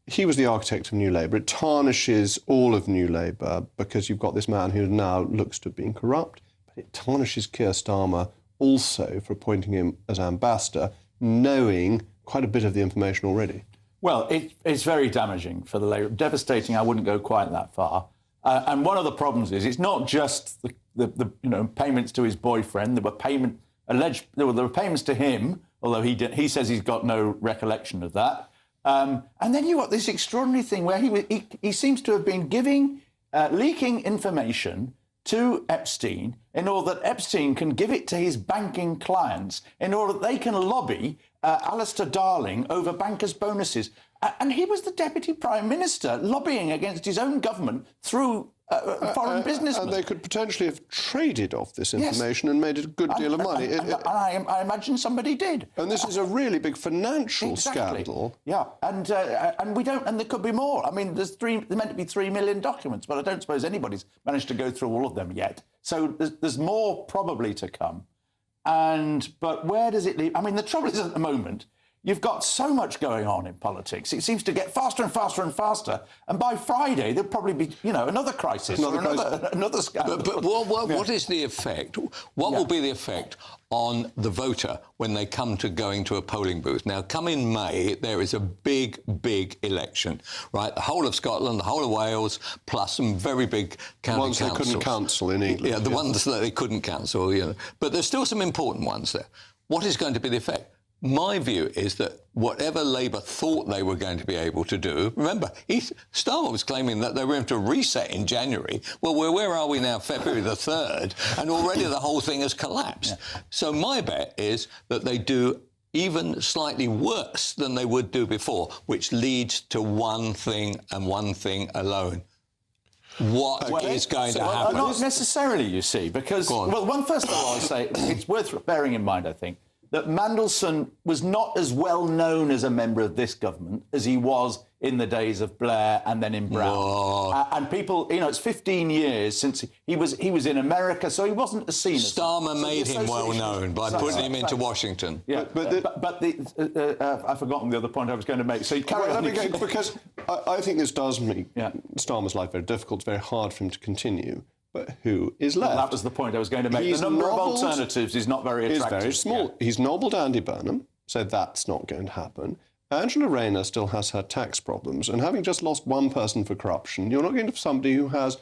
[SPEAKER 12] he was the architect of New Labour. It tarnishes all of New Labour because you've got this man who now looks to have been corrupt. But it tarnishes Keir Starmer also for appointing him as ambassador, knowing quite a bit of the information already.
[SPEAKER 1] Well, it's very damaging for the Labour. Devastating, I wouldn't go quite that far. And one of the problems is it's not just the payments to his boyfriend. There were payments to him, although he says he's got no recollection of that. And then you got this extraordinary thing where he seems to have been leaking information to Epstein in order that Epstein can give it to his banking clients in order that they can lobby Alistair Darling over bankers' bonuses. And he was the Deputy Prime Minister lobbying against his own government through foreign businessmen.
[SPEAKER 12] And they could potentially have traded off this information and made a good deal of money.
[SPEAKER 1] I imagine somebody did.
[SPEAKER 12] And this is a really big financial scandal.
[SPEAKER 1] Yeah, and we don't, and there could be more. I mean, there's meant to be 3 million documents, but I don't suppose anybody's managed to go through all of them yet. So there's more probably to come. But where does it leave? I mean, the trouble is at the moment, you've got so much going on in politics. It seems to get faster and faster and faster. And by Friday, there'll probably be, another crisis or another scandal.
[SPEAKER 2] But what is the effect? What will be the effect on the voter when they come to going to a polling booth? Now, come in May, there is a big, big election, right? The whole of Scotland, the whole of Wales, plus some very big county councils.
[SPEAKER 12] The ones they couldn't cancel in England.
[SPEAKER 2] Yeah, the ones that they couldn't cancel, But there's still some important ones there. What is going to be the effect? My view is that whatever Labour thought they were going to be able to do, remember, Starmer was claiming that they were going to reset in January. Well, where are we now, February the 3rd? And already the whole thing has collapsed. Yeah. So my bet is that they do even slightly worse than they would do before, which leads to one thing and one thing alone. What is going to happen?
[SPEAKER 1] Not necessarily, you see, because, well, first of all, I'll say it's worth bearing in mind, I think, that Mandelson was not as well known as a member of this government as he was in the days of Blair and then in Brown. And people, it's 15 years since he was in America, so he wasn't as seen as...
[SPEAKER 2] Starmer made him well known by putting him into Washington.
[SPEAKER 1] Yeah, I've forgotten the other point I was going to make. So you carry on.
[SPEAKER 12] Because I think this does make Starmer's life very difficult. It's very hard for him to continue. But who is left?
[SPEAKER 1] That was the point I was going to make. The number of alternatives is not very attractive.
[SPEAKER 12] Is very small. Yeah. He's nobbled Andy Burnham, so that's not going to happen. Angela Rayner still has her tax problems, and having just lost one person for corruption, you're not going to have somebody who has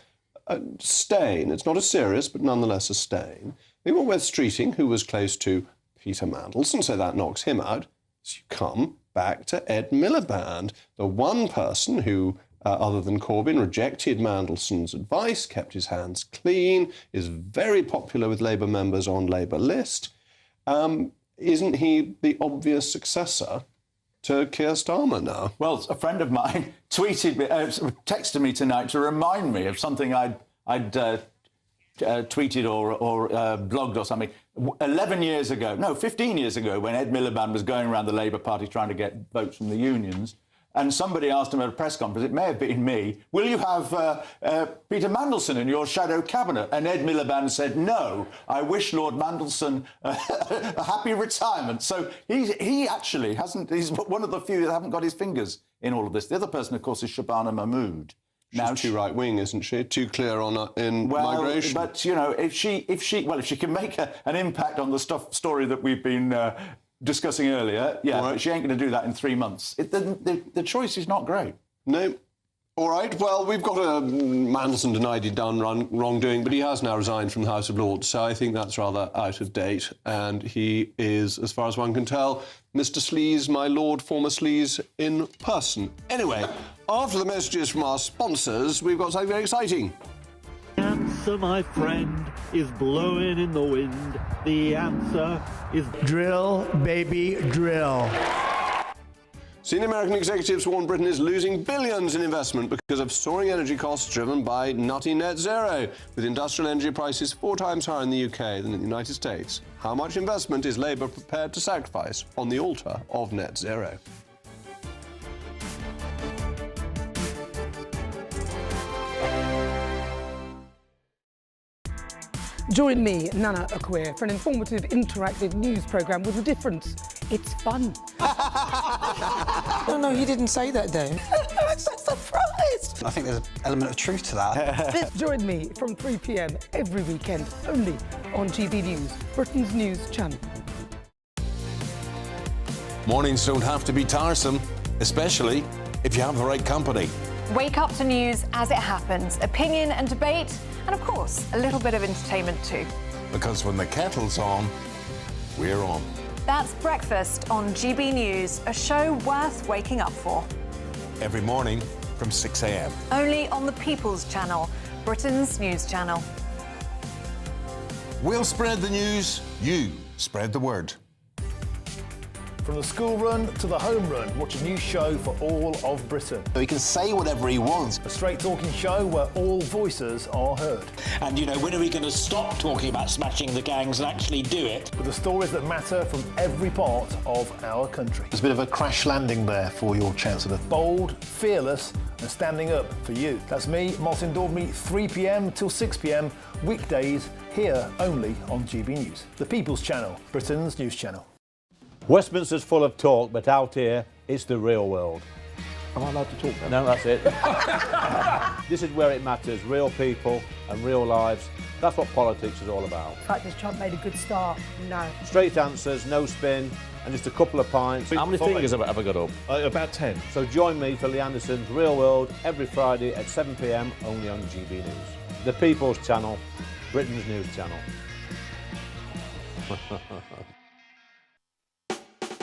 [SPEAKER 12] a stain. It's not as serious, but nonetheless a stain. We've got Wes Streeting, who was close to Peter Mandelson, so that knocks him out. So you come back to Ed Miliband, the one person who... other than Corbyn, rejected Mandelson's advice, kept his hands clean, is very popular with Labour members on Labour list. Isn't he the obvious successor to Keir Starmer now?
[SPEAKER 1] Well, a friend of mine texted me tonight to remind me of something I'd tweeted or blogged or something 15 years ago, when Ed Miliband was going around the Labour Party trying to get votes from the unions. And somebody asked him at a press conference, it may have been me, will you have Peter Mandelson in your shadow cabinet? And Ed Miliband said, no, I wish Lord Mandelson a happy retirement. So he actually hasn't, he's one of the few that haven't got his fingers in all of this. The other person, of course, is Shabana Mahmood.
[SPEAKER 12] She's too right-wing, isn't she? Too clear in migration.
[SPEAKER 1] But, if she can make an impact on the story that we've been... discussing earlier, but she ain't going to do that in 3 months. The choice is not great.
[SPEAKER 12] No. All right, well, we've got a man hasn't denied he'd done wrongdoing, but he has now resigned from the House of Lords, so I think that's rather out of date. And he is, as far as one can tell, Mr. Sleaze, my lord, former Sleaze, in person. Anyway, after the messages from our sponsors, we've got something very exciting.
[SPEAKER 11] The answer, my friend, is blowing in the wind. The answer is
[SPEAKER 17] drill, baby, drill.
[SPEAKER 12] Senior American executives warn Britain is losing billions in investment because of soaring energy costs driven by nutty net zero, with industrial energy prices 4 times higher in the UK than in the United States. How much investment is Labour prepared to sacrifice on the altar of net zero?
[SPEAKER 19] Join me, Nana Akwe, for an informative, interactive news programme with a difference. It's fun.
[SPEAKER 26] No, he didn't say that, Dave.
[SPEAKER 19] I'm so surprised.
[SPEAKER 20] I think there's an element of truth to that.
[SPEAKER 19] Join me from 3 p.m. every weekend, only on GB News, Britain's news channel.
[SPEAKER 21] Mornings don't have to be tiresome, especially if you have the right company.
[SPEAKER 22] Wake up to news as it happens, opinion and debate, and of course, a little bit of entertainment too.
[SPEAKER 21] Because when the kettle's on, we're on.
[SPEAKER 22] That's Breakfast on GB News, a show worth waking up for.
[SPEAKER 21] Every morning from 6 a.m.
[SPEAKER 22] Only on the People's Channel, Britain's news channel.
[SPEAKER 21] We'll spread the news, you spread the word.
[SPEAKER 27] From the school run to the home run, watch a new show for all of Britain.
[SPEAKER 28] So he can say whatever he wants.
[SPEAKER 27] A straight talking show where all voices are heard.
[SPEAKER 29] And, you know, when are we going to stop talking about smashing the gangs and actually do it?
[SPEAKER 27] With the stories that matter from every part of our country.
[SPEAKER 28] There's a bit of a crash landing there for your Chancellor.
[SPEAKER 27] Bold, fearless and standing up for you. That's me, Martin Daubney, 3 p.m. till 6 p.m, weekdays, here only on GB News. The People's Channel, Britain's news channel.
[SPEAKER 3] Westminster's full of talk, but out here, it's the real world.
[SPEAKER 5] Am I allowed to talk now?
[SPEAKER 3] No, that's it. This is where it matters, real people and real lives. That's what politics is all about.
[SPEAKER 19] In fact, has Trump made a good start? No.
[SPEAKER 3] Straight answers, no spin, and just a couple of pints.
[SPEAKER 5] How many fingers have I got up?
[SPEAKER 3] About 10. So join me for Lee Anderson's Real World every Friday at 7 p.m, only on GB News. The People's Channel, Britain's news channel.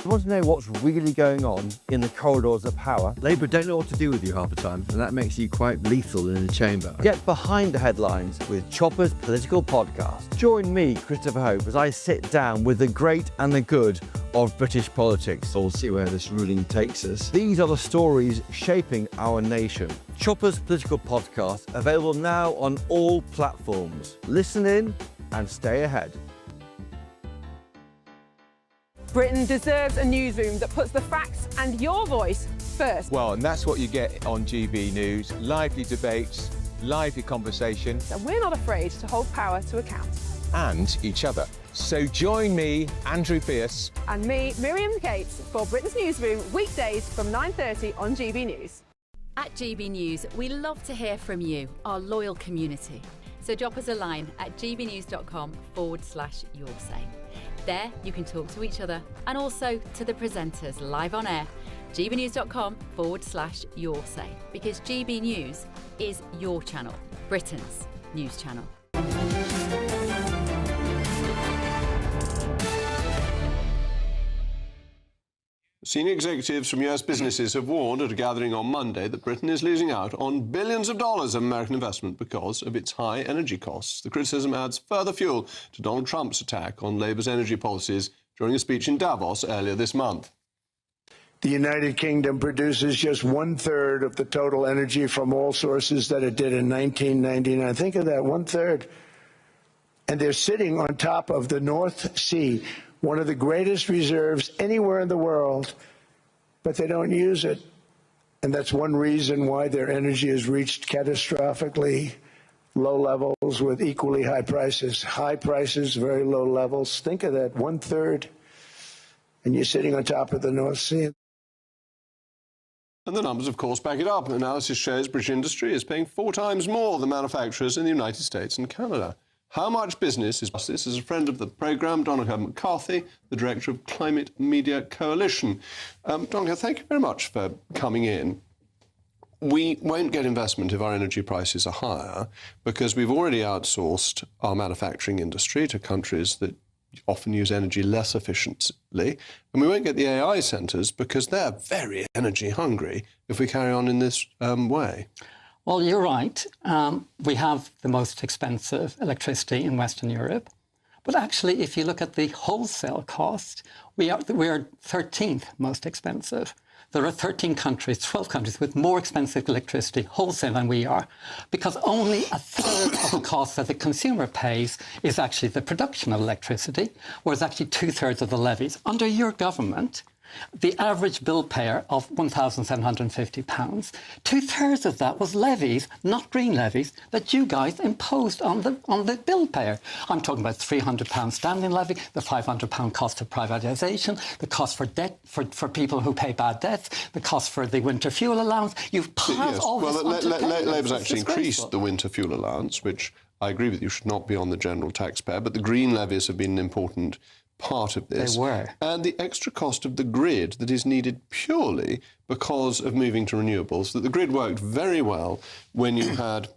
[SPEAKER 4] You want to know what's really going on in the corridors of power? Labour don't know what to do with you half the time, and that makes you quite lethal in the chamber. Get behind the headlines with Chopper's political podcast. Join me, Christopher Hope, as I sit down with the great and the good of British politics. We'll see where this ruling takes us. These are the stories shaping our nation. Chopper's political podcast, available now on all platforms. Listen in and stay ahead.
[SPEAKER 19] Britain deserves a newsroom that puts the facts and your voice first.
[SPEAKER 30] Well, and that's what you get on GB News. Lively debates, lively conversation.
[SPEAKER 19] And we're not afraid to hold power to account.
[SPEAKER 30] And each other. So join me, Andrew Pearce.
[SPEAKER 19] And me, Miriam Gates, for Britain's Newsroom, weekdays from 9:30 on GB News.
[SPEAKER 15] At GB News, we love to hear from you, our loyal community. So drop us a line at gbnews.com/yoursay. There, you can talk to each other and also to the presenters live on air. gbnews.com/yoursay, because GB News is your channel, Britain's news channel.
[SPEAKER 12] Senior executives from US businesses have warned at a gathering on Monday that Britain is losing out on billions of dollars of American investment because of its high energy costs. The criticism adds further fuel to Donald Trump's attack on Labour's energy policies during a speech in Davos earlier this month.
[SPEAKER 17] The United Kingdom produces just 1/3 of the total energy from all sources that it did in 1999. Think of that, 1/3. And they're sitting on top of the North Sea, one of the greatest reserves anywhere in the world, but they don't use it. And that's one reason why their energy has reached catastrophically low levels with equally high prices. High prices, very low levels. Think of that, 1/3, and you're sitting on top of the North Sea.
[SPEAKER 12] And the numbers, of course, back it up. Analysis shows British industry is paying 4 times more than manufacturers in the United States and Canada. How much business is this? As a friend of the programme, Donica McCarthy, the director of Climate Media Coalition. Donica, thank you very much for coming in. we won't get investment if our energy prices are higher because we've already outsourced our manufacturing industry to countries that often use energy less efficiently. And we won't get the AI centres because they're very energy hungry if we carry on in this way.
[SPEAKER 6] Well, you're right. We have the most expensive electricity in Western Europe. But actually, if you look at the wholesale cost, we are 13th most expensive. There are 13 countries, 12 countries with more expensive electricity wholesale than we are, because only a third of the cost that the consumer pays is actually the production of electricity, whereas actually 2/3 of the levies. Under your government, the average bill payer of £1,750, 2/3 of that was levies, not green levies, that you guys imposed on the bill payer. I'm talking about £300 standing levy, the £500 cost of privatisation, the cost for debt for people who pay bad debts, the cost for the winter fuel allowance. You've piled all this onto the payers.
[SPEAKER 12] Labour's actually increased the winter fuel allowance, which I agree with you should not be on the general taxpayer, but the green levies have been an important part of this.
[SPEAKER 6] They were.
[SPEAKER 12] And the extra cost of the grid that is needed purely because of moving to renewables, that the grid worked very well when you had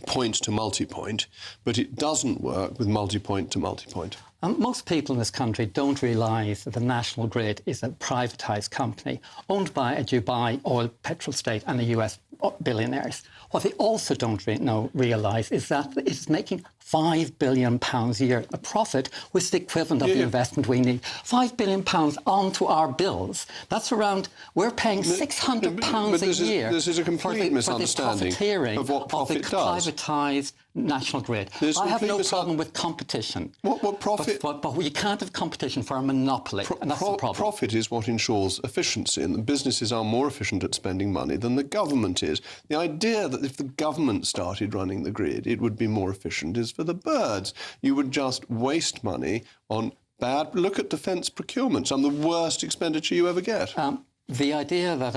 [SPEAKER 12] point to multi-point, but it doesn't work with multi-point to multi-point.
[SPEAKER 6] Most people in this country don't realise that the national grid is a privatised company owned by a Dubai oil petrol state and the US billionaires. What they also don't realise is that it's making £5 billion a year a profit, which is the equivalent of the investment we need. £5 billion onto our bills. That's around, we're paying £600 a year.
[SPEAKER 12] This is a complete misunderstanding of what profit does.
[SPEAKER 6] Privatised national grid. I have no problem with competition.
[SPEAKER 12] What profit?
[SPEAKER 6] But you can't have competition for a monopoly, and that's the problem.
[SPEAKER 12] Profit is what ensures efficiency, and the businesses are more efficient at spending money than the government is. The idea that if the government started running the grid, it would be more efficient is for the birds. You would just waste money on bad... Look at defence procurement. Some of the worst expenditure you ever get.
[SPEAKER 6] The idea that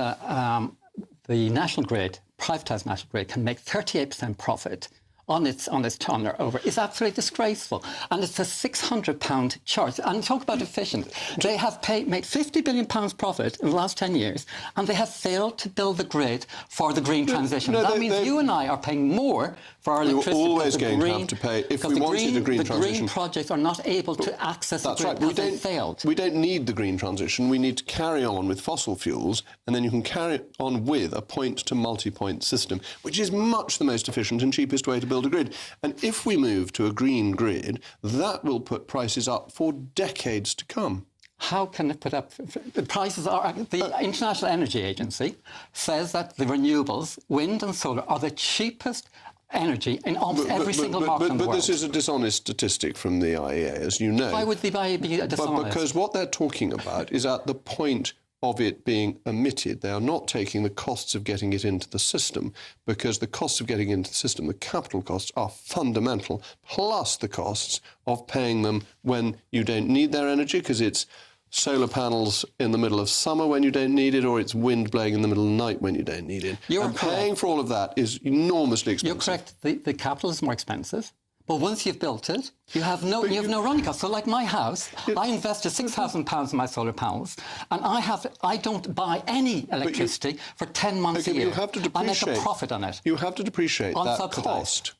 [SPEAKER 6] the national grid, privatised national grid, can make 38% profit on its turnover over is absolutely disgraceful. And it's a £600 charge. And talk about efficient. They have made £50 billion profit in the last 10 years, and they have failed to build the grid for the green transition. That means you and I are paying more for our electricity.
[SPEAKER 12] You're always going to have to pay. If we wanted a green transition...
[SPEAKER 6] The green projects are not able to access the grid because they failed.
[SPEAKER 12] We don't need the green transition. We need to carry on with fossil fuels, and then you can carry on with a point-to-multi-point system, which is much the most efficient and cheapest way to build a grid. And if we move to a green grid, that will put prices up for decades to come.
[SPEAKER 6] How can it put up... The prices are... The International Energy Agency says that the renewables, wind and solar, are the cheapest energy in almost every single market in the world.
[SPEAKER 12] But this is a dishonest statistic from the IEA, as you know.
[SPEAKER 6] Why would they be dishonest?
[SPEAKER 12] Because what they're talking about is at the point of it being emitted. They are not taking the costs of getting it into the system, because the costs of getting into the system, the capital costs, are fundamental, plus the costs of paying them when you don't need their energy, because it's solar panels in the middle of summer when you don't need it, or it's wind blowing in the middle of the night when you don't need it. And paying for all of that is enormously expensive.
[SPEAKER 6] You're correct. The capital is more expensive. But once you've built it, you have no running costs. So, like my house, I invested £6,000 in my solar panels, and I don't buy any electricity for 10 months a year.
[SPEAKER 12] You have to depreciate.
[SPEAKER 6] I make a profit on it.
[SPEAKER 12] You have to depreciate that cost.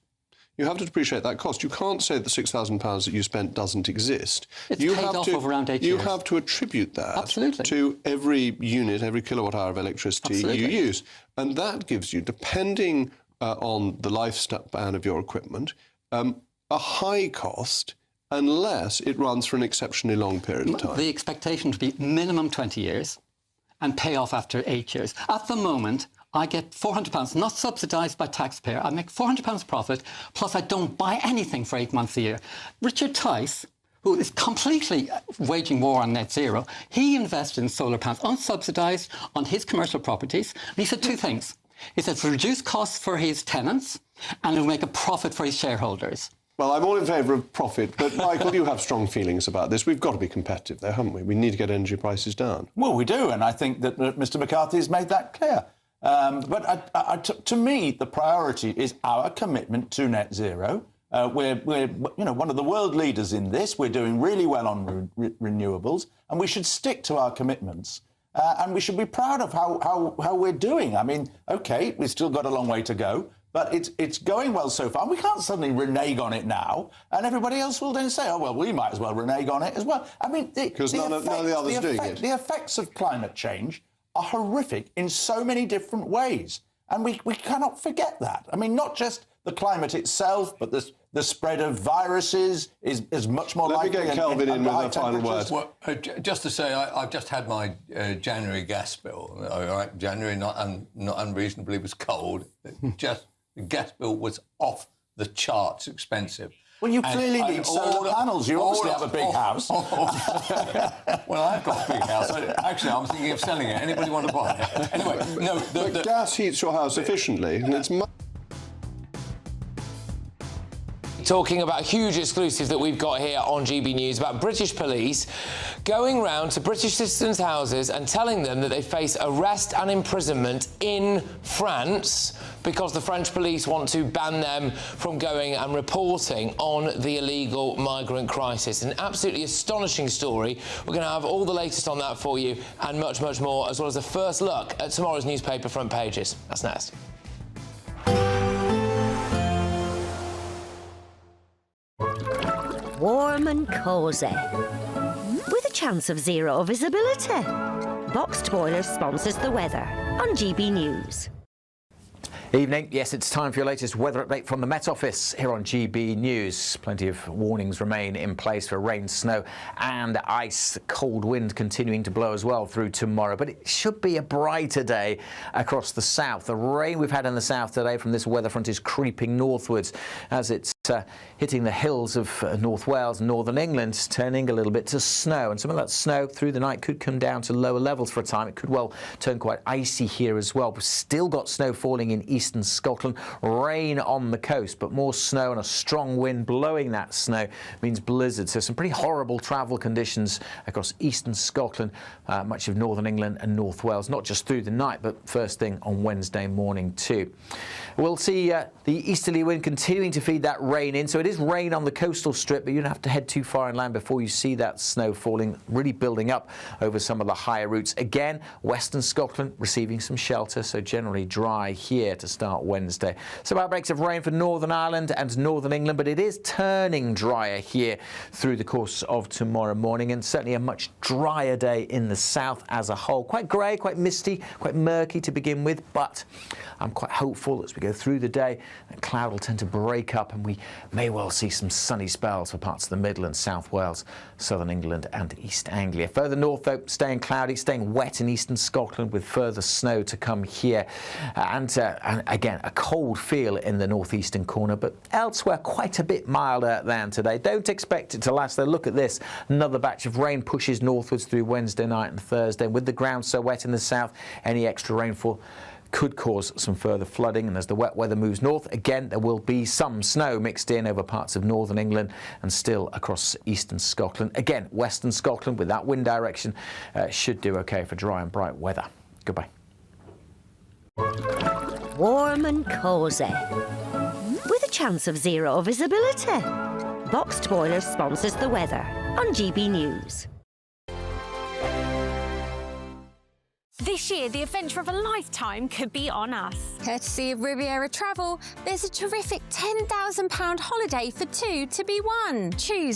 [SPEAKER 12] You have to depreciate that cost. You can't say the £6,000 that you spent doesn't exist.
[SPEAKER 6] It's paid off over around 8 years.
[SPEAKER 12] You have to attribute that to every unit, every kilowatt hour of electricity you use. And that gives you, depending on the lifespan of your equipment, a high cost unless it runs for an exceptionally long period of time.
[SPEAKER 6] The expectation to be minimum 20 years and pay off after 8 years. At the moment, I get £400, not subsidised by taxpayer. I make £400 profit, plus I don't buy anything for 8 months a year. Richard Tice, who is completely waging war on net zero, he invested in solar panels, unsubsidised, on his commercial properties. And he said two things. He said to reduce costs for his tenants and to make a profit for his shareholders.
[SPEAKER 12] Well, I'm all in favour of profit, but Michael, you have strong feelings about this. We've got to be competitive there, haven't we? We need to get energy prices down.
[SPEAKER 1] Well, we do, and I think that Mr McCarthy has made that clear. But to me, the priority is our commitment to net zero. We're one of the world leaders in this. We're doing really well on renewables, and we should stick to our commitments. and we should be proud of how we're doing. I mean, OK, we've still got a long way to go, but it's going well so far. And we can't suddenly renege on it now, and everybody else will then say, oh, well, we might as well renege on it as well. I mean,
[SPEAKER 12] because none of the others are doing it.
[SPEAKER 1] The effects of climate change are horrific in so many different ways, and we cannot forget that. I mean, not just the climate itself, but the spread of viruses is much more likely.
[SPEAKER 12] Let me get Kelvin in with a final word.
[SPEAKER 2] Well, just to say, I've just had my January gas bill. All right, January not unreasonably was cold. Just the gas bill was off the charts expensive.
[SPEAKER 1] Well, you clearly need solar panels. You obviously have a big house.
[SPEAKER 2] Well, I've got a big house. Actually, I'm thinking of selling it. Anybody want to buy it? Anyway, no.
[SPEAKER 12] The gas heats your house efficiently, and it's
[SPEAKER 7] talking about a huge exclusive that we've got here on GB News about British police going round to British citizens' houses and telling them that they face arrest and imprisonment in France because the French police want to ban them from going and reporting on the illegal migrant crisis. An absolutely astonishing story. We're going to have all the latest on that for you and much, much more, as well as a first look at tomorrow's newspaper front pages. That's next.
[SPEAKER 8] Warm and cosy, with a chance of zero visibility. Boxed Boilers sponsors the weather on GB News.
[SPEAKER 9] Evening. Yes, it's time for your latest weather update from the Met Office here on GB News. Plenty of warnings remain in place for rain, snow and ice. Cold wind continuing to blow as well through tomorrow, but it should be a brighter day across the south. The rain we've had in the south today from this weather front is creeping northwards as it's hitting the hills of North Wales and northern England, turning a little bit to snow. And some of that snow through the night could come down to lower levels for a time. It could well turn quite icy here as well. We've still got snow falling in eastern Scotland, rain on the coast, but more snow and a strong wind blowing that snow means blizzard. So some pretty horrible travel conditions across eastern Scotland, much of northern England and North Wales, not just through the night, but first thing on Wednesday morning too. We'll see the easterly wind continuing to feed that rain in. So it is rain on the coastal strip, but you don't have to head too far inland before you see that snow falling, really building up over some of the higher routes. Again, western Scotland receiving some shelter, so generally dry here to start Wednesday. Some outbreaks of rain for Northern Ireland and Northern England, but it is turning drier here through the course of tomorrow morning, and certainly a much drier day in the south as a whole. Quite grey, quite misty, quite murky to begin with, but I'm quite hopeful as we go through the day that cloud will tend to break up and we may well see some sunny spells for parts of the Midlands, South Wales, southern England and East Anglia. Further north, though, staying cloudy, staying wet in eastern Scotland with further snow to come here. And again, a cold feel in the northeastern corner, but elsewhere quite a bit milder than today. Don't expect it to last, though. Look at this. Another batch of rain pushes northwards through Wednesday night and Thursday. With the ground so wet in the south, any extra rainfall could cause some further flooding, and as the wet weather moves north, again there will be some snow mixed in over parts of northern England and still across eastern Scotland. Again, western Scotland with that wind direction should do okay for dry and bright weather. Goodbye.
[SPEAKER 8] Warm and cosy, with a chance of zero visibility. Boxed Boilers sponsors the weather on GB News.
[SPEAKER 10] This year, the adventure of a lifetime could be on us. Courtesy of Riviera Travel, there's a terrific £10,000 holiday for two to be won. Choose